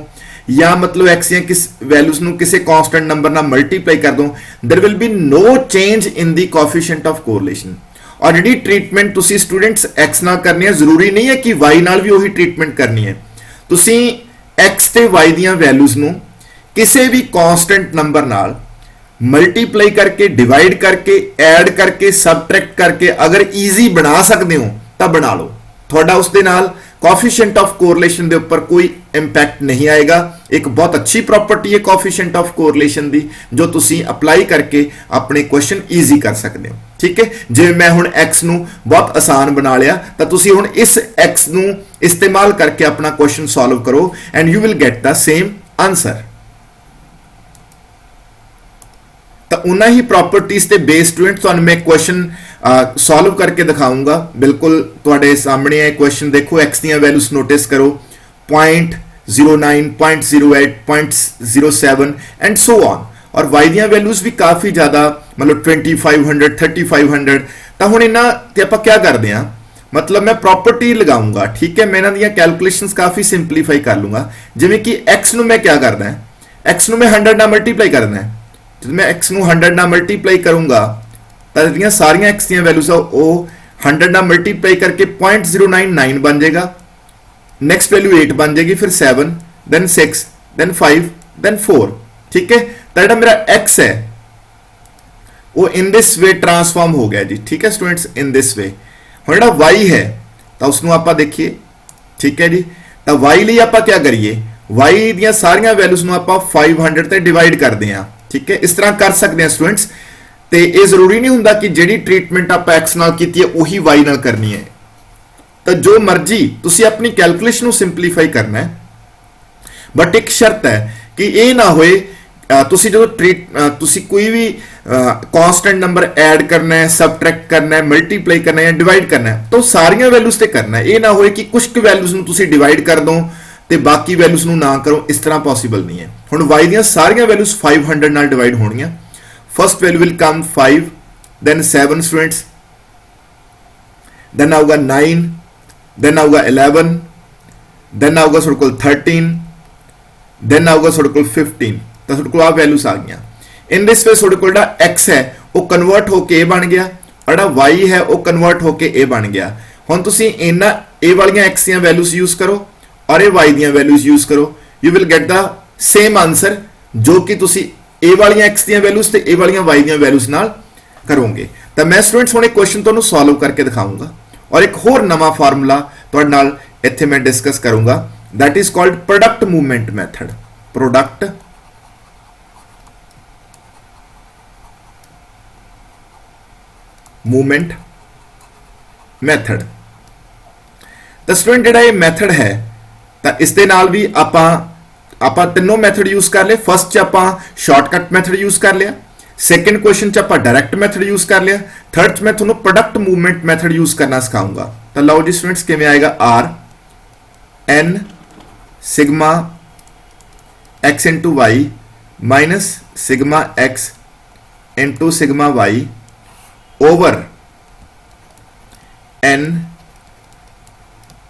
ਜਾਂ मतलब x ਦੀਆਂ ਕਿਸ ਵੈਲਿਊਜ਼ ਨੂੰ ਕਿਸੇ ਕਾਂਸਟੈਂਟ ਨੰਬਰ ਨਾਲ ਮਲਟੀਪਲਾਈ ਕਰ ਦੋ there will be no change in the coefficient of correlation और ਜਿਹੜੀ ਟ੍ਰੀਟਮੈਂਟ ਤੁਸੀਂ ਸਟੂਡੈਂਟਸ x ਨਾਲ ਕਰਨੀ ਹੈ ਜ਼ਰੂਰੀ ਨਹੀਂ ਹੈ ਕਿ y ਨਾਲ ਵੀ ਉਹੀ ਟ੍ਰੀਟਮੈਂਟ ਕਰਨੀ ਹੈ ਤੁਸੀਂ x ਤੇ y ਦੀਆਂ ਵੈਲਿਊਜ਼ ਨੂੰ ਕਿਸੇ ਵੀ ਕਾਂਸਟੈਂਟ ਨੰਬਰ ਨਾਲ ਮਲਟੀਪਲਾਈ ਕਰਕੇ ਡਿਵਾਈਡ ਕਰਕੇ ਐਡ ਕਰਕੇ ਸਬਟ੍ਰੈਕਟ ਕਰਕੇ ਅਗਰ ਈਜ਼ੀ ਬਣਾ ਸਕਦੇ ਹੋ ਤਾਂ ਬਣਾ ਲਓ ਤੁਹਾਡਾ ਉਸ ਦੇ ਨਾਲ कोएफिशिएंट ऑफ कोरिलेशन ਦੇ ਉੱਪਰ ਕੋਈ ਇੰਪੈਕਟ ਨਹੀਂ ਆਏਗਾ ਇੱਕ ਬਹੁਤ ਅੱਛੀ ਪ੍ਰੋਪਰਟੀ ਹੈ कोएफिशिएंट ऑफ कोरिलेशन ਦੀ ਜੋ ਤੁਸੀਂ ਅਪਲਾਈ ਕਰਕੇ ਆਪਣੇ ਕੁਐਸਚਨ ਈਜ਼ੀ ਕਰ ਸਕਦੇ ਹੋ ਠੀਕ ਹੈ ਜੇ ਮੈਂ ਹੁਣ x ਨੂੰ ਬਹੁਤ ਆਸਾਨ ਬਣਾ ਲਿਆ ਤਾਂ ਤੁਸੀਂ ਹੁਣ ਇਸ x ਨੂੰ ਇਸਤੇਮਾਲ ਕਰਕੇ ਆਪਣਾ ਕੁਐਸਚਨ ਸੋਲਵ ਕਰੋ and you will get the same answer ਤਾਂ ਉਹਨਾਂ ਹੀ ਪ੍ਰੋਪਰਟੀਜ਼ ਤੇ ਬੇਸ ਸਟੂਡੈਂਟ ਤੁਹਾਨੂੰ ਮੈਂ ਕੁਐਸਚਨ सॉल्व करके दिखाऊंगा बिल्कुल तुहाडे सामने है क्वेश्चन देखो x ਦੀਆਂ वैल्यूज नोटिस करो 0.09 0.08 0.07 एंड सो ऑन और y ਦੀਆਂ वैल्यूज भी काफी ज्यादा मतलब 2500 3500 ਤਾਂ ਹੁਣ ਇਹਨਾਂ ਤੇ ਆਪਾਂ ਕੀ ਕਰਦੇ ਆ मतलब मैं प्रॉपर्टी लगाऊंगा ठीक है मैं ਇਹਨਾਂ ਦੀਆਂ ਕੈਲਕੂਲੇਸ਼ਨਸ ਕਾਫੀ ਸਿੰਪਲੀਫਾਈ ਕਰ ਲੂੰਗਾ ਜਿਵੇਂ ਕਿ x ਨੂੰ ਮੈਂ ਕੀ ਕਰਦਾ ਹੈ x ਨੂੰ ਮੈਂ 100 ਨਾਲ ਮਲਟੀਪਲਾਈ ਕਰਨਾ ਹੈ ਜਦ ਮੈਂ x ਨੂੰ 100 ਨਾਲ ਮਲਟੀਪਲਾਈ ਕਰੂੰਗਾ ਤਾਂ ਜਿਹੜੀਆਂ ਸਾਰੀਆਂ x ਦੀਆਂ ਵੈਲਿਊਜ਼ ਆ ਉਹ 100 ਨਾਲ ਮਲਟੀਪਲਾਈ ਕਰਕੇ 0.099 ਬਣ ਜਾਏਗਾ ਨੈਕਸਟ ਵੈਲਿਊ 8 ਬਣ ਜਾਏਗੀ ਫਿਰ 7 then 6 then 5 then 4 ਠੀਕ ਹੈ ਤਾਂ ਜਿਹੜਾ ਮੇਰਾ x ਹੈ ਉਹ in this way ਟ੍ਰਾਂਸਫਾਰਮ ਹੋ ਗਿਆ ਜੀ ਠੀਕ ਹੈ ਸਟੂਡੈਂਟਸ in this way ਹੁਣ ਜਿਹੜਾ y ਹੈ ਤਾਂ ਉਸ ਨੂੰ ਆਪਾਂ ਦੇਖੀਏ ਠੀਕ ਹੈ ਜੀ ਤਾਂ y ਲਈ ਆਪਾਂ ਕੀ ਕਰੀਏ y ਦੀਆਂ ਸਾਰੀਆਂ ਵੈਲਿਊਜ਼ ਨੂੰ ਆਪਾਂ 500 ਤੇ ਡਿਵਾਈਡ ਕਰਦੇ ਹਾਂ ਠੀਕ ਹੈ ਇਸ ਤਰ੍ਹਾਂ ਕਰ ਸਕਦੇ ਹਾਂ ਸਟੂਡੈਂਟਸ ਤੇ ਇਹ ਜ਼ਰੂਰੀ ਨਹੀਂ ਹੁੰਦਾ ਕਿ ਜਿਹੜੀ ਟ੍ਰੀਟਮੈਂਟ ਆਪਾਂ x ਨਾਲ ਕੀਤੀ ਹੈ ਉਹੀ y ਨਾਲ ਕਰਨੀ ਹੈ ਤਾਂ ਜੋ ਮਰਜ਼ੀ ਤੁਸੀਂ ਆਪਣੀ ਕੈਲਕੂਲੇਸ਼ਨ ਨੂੰ ਸਿੰਪਲੀਫਾਈ ਕਰਨਾ ਹੈ ਬਟ ਇੱਕ ਸ਼ਰਤ ਹੈ ਕਿ ਇਹ ਨਾ ਹੋਏ ਤੁਸੀਂ ਜਦੋਂ ਤੁਸੀਂ ਕੋਈ ਵੀ ਕਾਂਸਟੈਂਟ ਨੰਬਰ ਐਡ ਕਰਨਾ ਹੈ ਸਬਟ੍ਰੈਕਟ ਕਰਨਾ ਹੈ ਮਲਟੀਪਲਾਈ ਕਰਨਾ ਹੈ ਜਾਂ ਡਿਵਾਈਡ ਕਰਨਾ ਹੈ ਤਾਂ ਸਾਰੀਆਂ ਵੈਲਿਊਜ਼ ਤੇ ਕਰਨਾ ਹੈ ਇਹ ਨਾ ਹੋਏ ਕਿ ਕੁਝ ਕੁ ਵੈਲਿਊਜ਼ ਨੂੰ ਤੁਸੀਂ ਡਿਵਾਈਡ ਕਰ ਦੋ ਤੇ ਬਾਕੀ ਵੈਲਿਊਜ਼ ਨੂੰ ਨਾ ਕਰੋ ਇਸ ਤਰ੍ਹਾਂ ਪੋਸੀਬਲ ਨਹੀਂ ਹੈ ਹੁਣ y ਦੀਆਂ ਸਾਰੀਆਂ ਵੈਲਿਊਜ਼ 500 ਨਾਲ ਡਿਵਾਈਡ ਹੋਣਗੀਆਂ first value will come 5 then 7 students then ਆਊਗਾ 9 then ਆਊਗਾ 11 then ਆਊਗਾ ਤੁਹਾਡੇ ਕੋਲ 13 then ਆਊਗਾ ਤੁਹਾਡੇ ਕੋਲ 15 ਤਾਂ ਤੁਹਾਡੇ ਕੋਲ ਆ ਵੈਲਿਊਜ਼ ਆ ਗਈਆਂ in this way ਤੁਹਾਡੇ ਕੋਲ ਜਿਹੜਾ x ਹੈ ਉਹ ਕਨਵਰਟ ਹੋ ਕੇ ਇਹ ਬਣ ਗਿਆ ਔਰ ਜਿਹੜਾ y ਹੈ ਉਹ ਕਨਵਰਟ ਹੋ ਕੇ ਇਹ ਬਣ ਗਿਆ ਹੁਣ ਤੁਸੀਂ ਇਹਨਾਂ ਇਹ ਵਾਲੀਆਂ x ਦੀਆਂ ਵੈਲਿਊਜ਼ ਯੂਜ਼ ਕਰੋ ਔਰ ਇਹ y ਦੀਆਂ ਵੈਲਿਊਜ਼ ਯੂਜ਼ ਕਰੋ you will get the same answer ਜੋ ਕਿ ਤੁਸੀਂ ए वालियां x ਦੀਆਂ ਵੈਲਿਊਜ਼ ਤੇ ए ਵਾਲੀਆਂ y ਦੀਆਂ ਵੈਲਿਊਜ਼ ਨਾਲ ਕਰੋਗੇ ਤਾਂ ਮੈਂ ਸਟੂਡੈਂਟਸ ਹੁਣ ਇਹ ਕੁਐਸਚਨ ਤੁਹਾਨੂੰ ਸੋਲਵ ਕਰਕੇ ਦਿਖਾਉਂਗਾ ਔਰ ਇੱਕ ਹੋਰ ਨਵਾਂ ਫਾਰਮੂਲਾ ਤੁਹਾਡੇ ਨਾਲ ਇੱਥੇ ਮੈਂ ਡਿਸਕਸ ਕਰੂੰਗਾ that is called product movement method product movement method ਤਾਂ ਸਟੂਡੈਂਟ ਜਿਹੜਾ ਇਹ ਮੈਥਡ ਹੈ ਤਾਂ ਇਸ ਦੇ ਨਾਲ ਵੀ ਆਪਾਂ ਤਿੰਨੋਂ ਮੈਥਡ ਯੂਜ਼ ਕਰ ਲਏ ਫਸਟ ਚ ਆਪਾਂ ਸ਼ਾਰਟਕਟ ਮੈਥਡ ਯੂਜ਼ ਕਰ ਲਿਆ ਸੈਕੰਡ ਕੁਐਸਚਨ ਚ ਆਪਾਂ ਡਾਇਰੈਕਟ ਮੈਥਡ ਯੂਜ਼ ਕਰ ਲਿਆ ਥਰਡ ਚ ਮੈਂ ਤੁਹਾਨੂੰ ਪ੍ਰੋਡਕਟ ਮੂਵਮੈਂਟ ਮੈਥਡ ਯੂਜ਼ ਕਰਨਾ ਸਿਖਾਉਂਗਾ ਤਾਂ ਲਓ ਜੀ ਸਟੂਡੈਂਟਸ ਕਿਵੇਂ ਆਏਗਾ r n sigma x into y minus sigma x into sigma y over n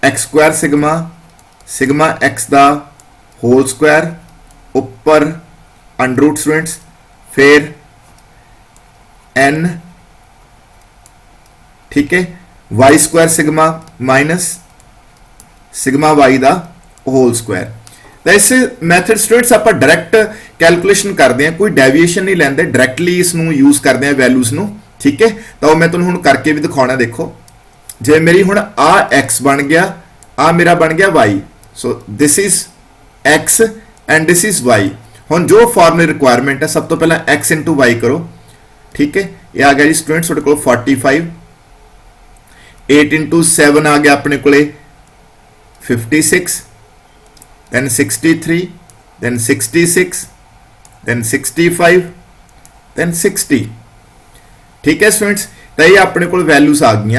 x square sigma x ਦਾ होल स्क्वायर ऊपर अंडर रूट स्टूडेंट्स फिर n ठीक है y square sigma minus sigma y दा whole square तो इस method students आप direct calculation करते हैं कोई डेविएशन नहीं लेंदे डायरैक्टली इसनू यूज करते हैं वैल्यूज नू ठीक है तो मैं तुहानू हुण करके भी दिखाना देखो जे मेरी हुण आ x बन गया आ मेरा बन गया y so this is x and this is y ਹੁਣ ਜੋ ਫਾਰਮੂਲੇ ਰਿਕੁਆਇਰਮੈਂਟ ਹੈ ਸਭ ਤੋਂ ਪਹਿਲਾਂ x into y ਕਰੋ ਠੀਕ ਹੈ ਇਹ ਆ ਗਿਆ ਜੀ ਸਟੂਡੈਂਟਸ ਤੁਹਾਡੇ ਕੋਲ 45 8 into 7 ਆ ਗਿਆ ਆਪਣੇ ਕੋਲੇ 56 then 63 then 66 then 65 then 60 ਠੀਕ ਹੈ ਸਟੂਡੈਂਟਸ तो ये अपने को वैल्यूज आ गई।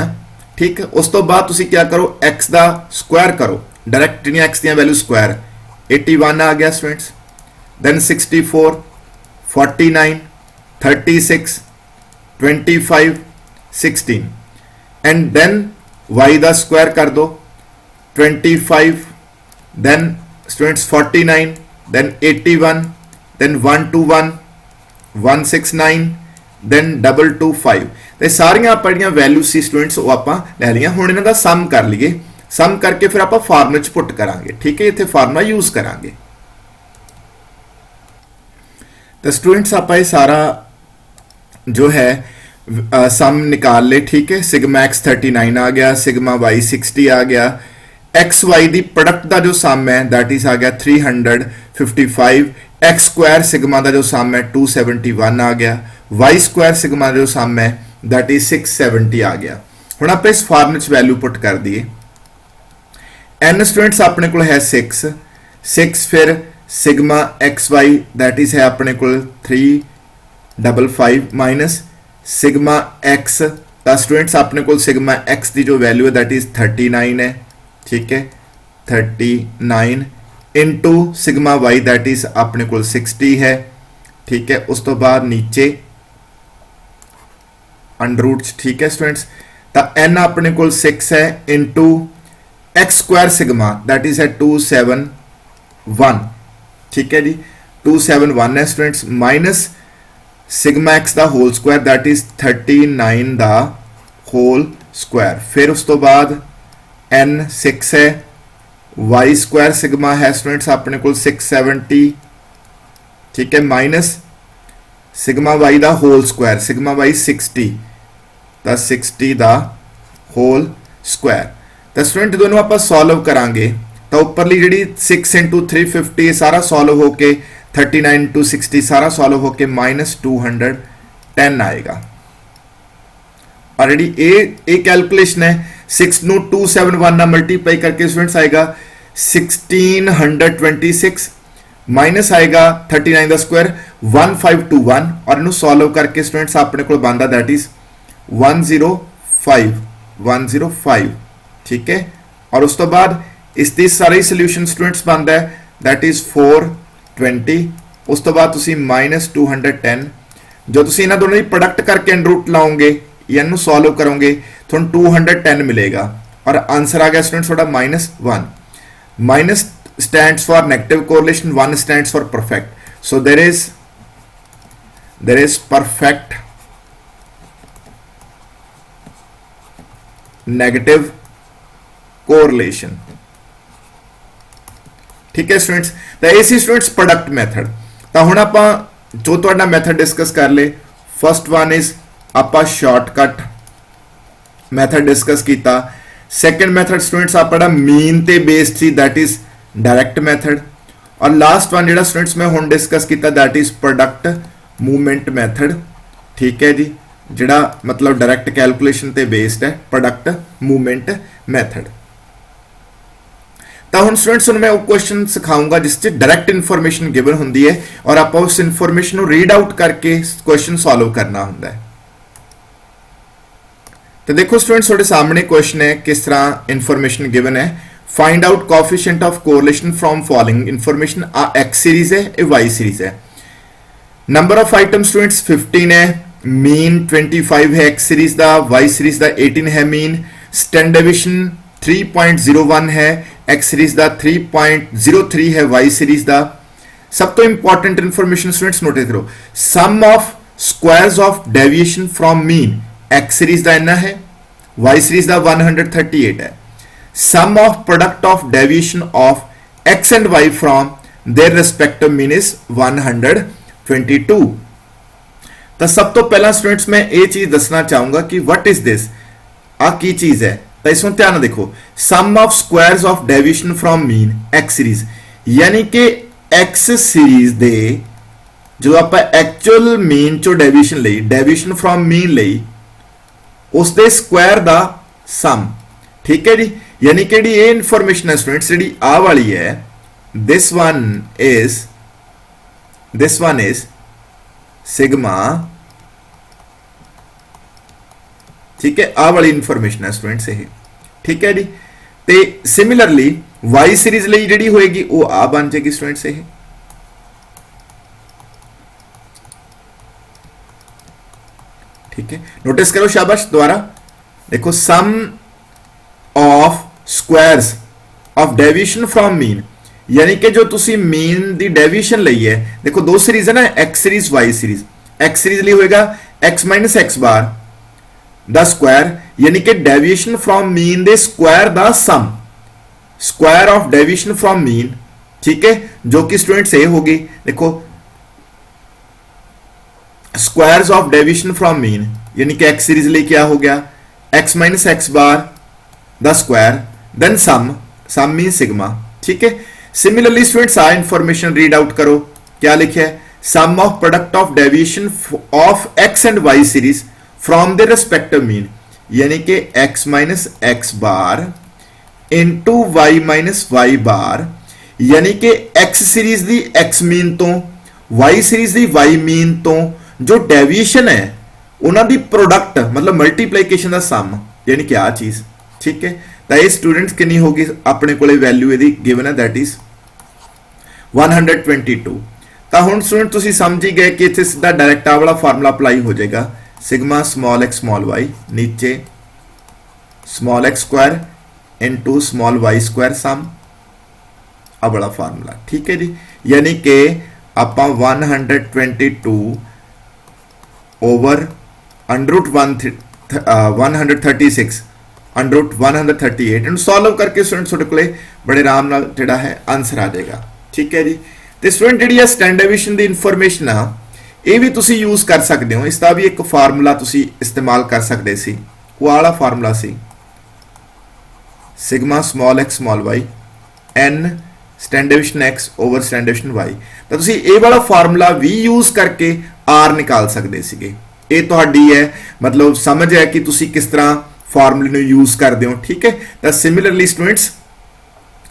ठीक है, उस तो बाद तुसी क्या करो, x का स्क्वायर करो, डायरैक्ट जिहड़ियां x दी वैल्यू स्क्वायर 81 आ गया students, then 64, 49, 36, 25, 16 and then y का स्क्वायर कर दो 25, then students 49, then 81, then 121, 169, then 225। तो सारियां आप जिहड़ियां वैल्यूज सी स्टूडेंट्स वो आप लै लिया। हुण इन्हां दा सम कर लीए, सम करके फिर आप फार्मूले च पुट करांगे। ठीक है, इत्थे फार्मूला यूज करांगे। तो स्टूडेंट्स आप ये सारा जो है सम निकाल ले। ठीक है, सिग्मा एक्स 39 आ गया, सिग्मा वाई 60 आ गया, एक्स वाई दी प्रोडक्ट का जो सम है दैट इज आ गया 355, एक्स स्क्वायर सिग्मा का जो सम है 271 आ गया, वाई स्क्वायर सिग्मा का जो सम है दैट इज 670 आ गया। हुण आप इस फार्मूले च वैल्यू पुट कर दिए। एन स्टूडेंट्स अपने को है 6, फिर sigma x y that is है अपने को 355 माइनस सिग्मा एक्स का स्टूडेंट्स अपने को सिग्मा एक्स की जो वैल्यू है दैट इज 39 है। ठीक है, 39 into sigma y that is अपने को 60 है। ठीक है, उस तो बाद नीचे अंडर रूट। ठीक है स्टूडेंट्स, तो एन अपने को 6 है into x square sigma that is है 271। ठीक है जी, 271 है स्टूडेंट्स, माइनस सिग्मा एक्स का होल स्क्वायर दैट इज 39 का होल स्क्वायर। फिर उस तो बाद एन 6 है, वाई स्क्वायर सिग्मा है स्टूडेंट्स अपने को 670। ठीक है, माइनस सिग्मा वाई का होल स्क्वायर, सिग्मा वाई 60 का होल स्क्वायर। तो स्टूडेंट दोनों आप सॉल्व करांगे तो उपरली जी 6 इंटू 350 सारा सॉल्व होके 39 इंटू 60 सारा सॉल्व होके -210 आएगा। और जी ये कैलकुलेशन है 6 नू 271 ना मल्टीप्लाई करके स्टूडेंट्स आएगा 1626 माइनस आएगा 39 का स्क्वायर 1521 और इन्हों सॉल्व करके स्टूडेंट्स अपने को बनता दैट इज 105। ठीक है, और उस तो बाद इसकी सारी सोल्यूशन स्टूडेंट्स बनता है दैट इज 420। उस तो बाद तुसी -210 जो तुसी इन्हां दोनों की प्रोडक्ट करके अंडर रूट लाओगे या इन्हों सॉल्व करोगे तो 210 मिलेगा और आंसर आ गया स्टूडेंट्स थोड़ा -1। Minus stands for negative correlation, 1 stands for perfect. So there is perfect negative correlation. ठीक है स्टूडेंट्स, तो ये सी स्टूडेंट्स प्रोडक्ट मेथड। तो हुण आपां जो तुहाडा मेथड डिस्कस कर ले, फर्स्ट वन इज आपां शॉर्टकट मेथड डिस्कस किया। सेकंड मेथड स्टूडेंट्स आपड़ा मीन ते based see that is direct method, और लास्ट वन जो स्टूडेंट्स मैं हुण डिस्कस किया that is product movement method. ठीक है जी, जिहड़ा मतलब डायरैक्ट कैलकुलेशन ते बेस्ड है प्रोडक्ट मूवमेंट मैथड। तो हुण स्टूडेंट्स मैं वो क्वेश्चन सिखाऊंगा जिस डायरैक्ट इन्फॉर्मेशन गिवन होंदी है और आप उस इन्फॉर्मेशन को रीड आउट करके क्वेश्चन सॉल्व करना होंदा है। तो देखो स्टूडेंट्स थोड़े सामने क्वेश्चन है, किस तरह इन्फॉर्मेशन गिवन है। Find out coefficient of correlation from following information. X series है, ए वाई सीरीज है। नंबर ऑफ आइटम स्टूडेंट्स 15 है, मीन 25 है एक्स सीरीज का, वाई सीरीज का 18 है मीन, स्टैंडर्ड डेविएशन 3.01 है एक्स सीरीज का, 3.03 है वाई सीरीज का। सब तो इंपॉर्टेंट इन्फॉर्मेशन स्टूडेंट्स नोट करो, sum of squares of deviation from mean x series का इतना है, वाई सीरीज का 138 है। Sum of product of deviation of x and y from their respective mean is 122। तो सब तो पहला स्टूडेंट्स मैं ये चीज दसना चाहूंगा कि व्हाट इज दिस, आ की चीज है। तो इसमें ध्यान देखो, sum of squares of deviation from mean x series, यानी कि एक्स सीरीज दे जो आप एक्चुअल मीन चो डेविएशन लई, डेविएशन फ्रॉम मीन लई उसके स्क्वायर दा सम। ठीक है जी, यानी कि ये इंफॉर्मेशन है स्टूडेंट्स जी आ वाली है, दिस वन इज सिग्मा ठीक है, आ वाली इन्फॉर्मेशन है स्टूडेंट्स ये, ठीक है जी। तो सिमिलरली वाई सीरीज ਲਈ ਜਿਹੜੀ ਹੋਏਗੀ ਉਹ ਆ ਬਣ ਜਾਏਗੀ स्टूडेंट्स ये, ठीक है। नोटिस करो शाबाश, दोबारा देखो, sum of squares of deviation from mean, यानी कि जो तुसी मीन दी डेविएशन ਲਈ है, देखो दो सीरीज है ना, x series y series. X series ਲਈ होएगा x minus x bar the square, यानी कि डेविएशन फ्रॉम मीन दे square the sum, square of deviation from mean, ठीक है, जो कि स्टूडेंट्स ये होगी, देखो squares of deviation from mean, यानी कि एक्स सीरीज लिए क्या हो गया, x minus x bar the square then sum, sum mean sigma, ठीक है। सिमिलरली स्टूडेंट्स आ इंफॉर्मेशन रीड आउट करो, क्या लिखा है, sum of product of deviation of x and y series from the respective mean, यानी कि x minus x bar into y minus y bar, यानी कि एक्स सीरीज दी एक्स मीन तो वाई सीरीज दी वाई मीन तो जो deviation है उन्होंने दी प्रोडक्ट, मतलब मल्टीप्लीकेशन का सम, यानी कि आ चीज, ठीक है। तो ये स्टूडेंट्स कितनी होगी, अपने को वैल्यू यदि गिवन है दैट इज 122। तो हुण स्टूडेंट तुसीं समझ ही गए कि इत्थे सीधा डायरेक्ट आ वाला फार्मूला अप्लाई हो जाएगा, sigma small x small y नीचे small x square into small y square sum, आ वाला फार्मूला, ठीक है जी। यानी कि आपां 122 ओवर अंडर 136 अंडर 138 इन्हूं सॉल्व करके स्टूडेंट तुहाडे कोले बड़े आराम नाल जिहड़ा है आंसर आ जाएगा, ठीक है जी। तो स्टूडेंट जिहड़ी स्टैंडर्ड डेविएशन दी इन्फॉर्मेशन आ ये भी तुसी यूज कर सकते हो, इसका भी एक फार्मूला तुसी इस्तेमाल कर सकते सी, वो वाला formula c sigma small x small y n standard deviation x over standard deviation y. तो तुसी ये वाला फार्मूला भी यूज करके आर निकाल सकते सीगे, ये तुहाडी है मतलब समझ है कि तुसी किस तरह फार्मूले नूं यूज करते हो, ठीक है। तो सिमिलरली स्टूडेंट्स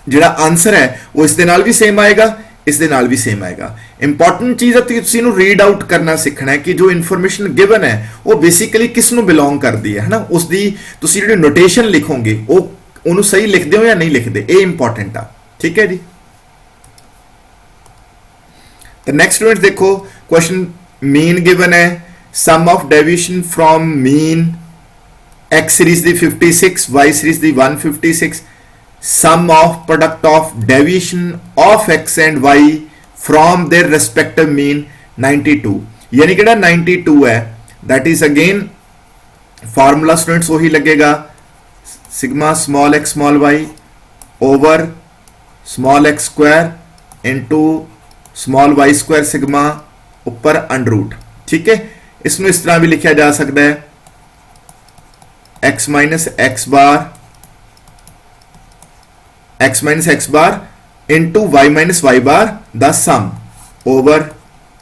जिहड़ा आंसर है वो इस दे नाल भी सेम आएगा, इस दे नाल भी सेम आएगा। इंपॉर्टेंट चीज़ है कि तुसी नूं रीड आउट करना सीखना है कि जो इन्फॉर्मेशन गिवन है वो बेसिकली किस नूं बिलोंग करती है ना, उसकी तुसी जिहड़ी नोटेशन लिखोगे वो उन्होंने सही लिखते हो या नहीं लिखते, ये इंपॉर्टेंट आ, ठीक है जी। तो नेक्स्ट स्टूडेंट्स देखो क्वेश्चन मीन गिवन है, sum of deviation from mean x series दी 56 वाई सीरीज दी 156, sum of product of deviation of x and y from their respective mean 92, यानी कि 92 है that is again formula students वही लगेगा, sigma small x small y over small x square into small y square sigma ऊपर under root, ठीक है। इसमें इस तरह भी लिखा जा सकता है x minus x bar into y minus y bar the sum over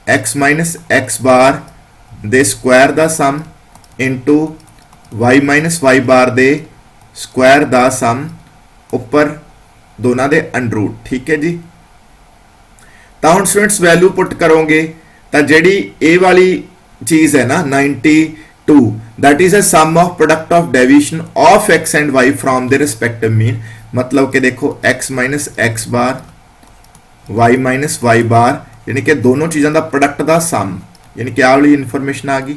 x minus x bar दे square the sum into y minus y bar दे स्क्वायर द सम ऊपर दोनों दे अंडर रूट, ठीक है जी। तो हम स्टूडेंट्स वैल्यू पुट करोगे तो जी ए वाली चीज है ना 92 that is a sum of product of deviation of x and y from the respective mean, मतलब कि देखो x minus x bar y minus y bar यानी कि दोनों चीज़ों का प्रोडक्ट का सम, यानी कि आ वाली इन्फॉर्मेशन आ गई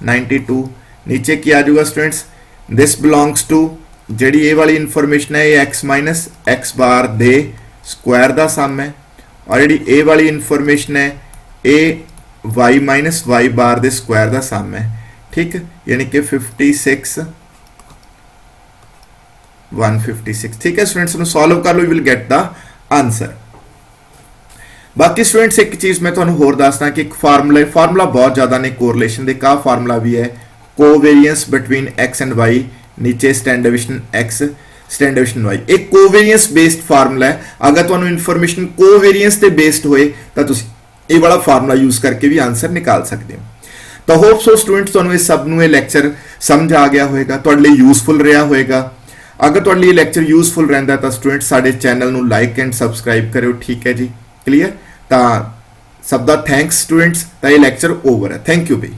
92। नीचे की आ जाऊगा स्टूडेंट्स, दिस बिलोंग्स टू जी ए वाली इन्फॉर्मेशन है ये एक्स माइनस एक्स बार दे स्क्वायर का सम है, और जी ए वाली इन्फॉर्मेशन है ए वाई माइनस वाई बार दे स्क्वायर का सम है, ठीक, यानी कि 56 156, ठीक है स्टूडेंट्स। सॉल्व कर लो, you will get the answer. बाकी स्टूडेंट्स एक चीज मैं तुहानू होर दसदा कि एक फार्मूला बहुत ज्यादा ने कोरिलेशन दे, का फार्मूला भी है covariance between x and y, नीचे standard deviation x standard deviation y, एक कोवेरियंस बेस्ड फार्मूला है। अगर तुहानू इन्फॉर्मेशन कोवेरियंस ते बेस्ड होए तो तुसी ये वाला फार्मूला यूज करके भी आंसर निकाल सकते हो। तो होप सो स्टूडेंट्स तुहानू इस सब नू लेक्चर समझ आ गया होएगा, तुहाडे लिए यूजफुल रहा होएगा। अगर तुहाडे लिए लेक्चर यूजफुल रहंदा तो स्टूडेंट्स साडे चैनल नू लाइक एंड सबसक्राइब करो, ठीक है जी, क्लीयर। तो सब दा थैंक्स स्टूडेंट्स, तो ये लेक्चर ओवर है, थैंक यू भाई।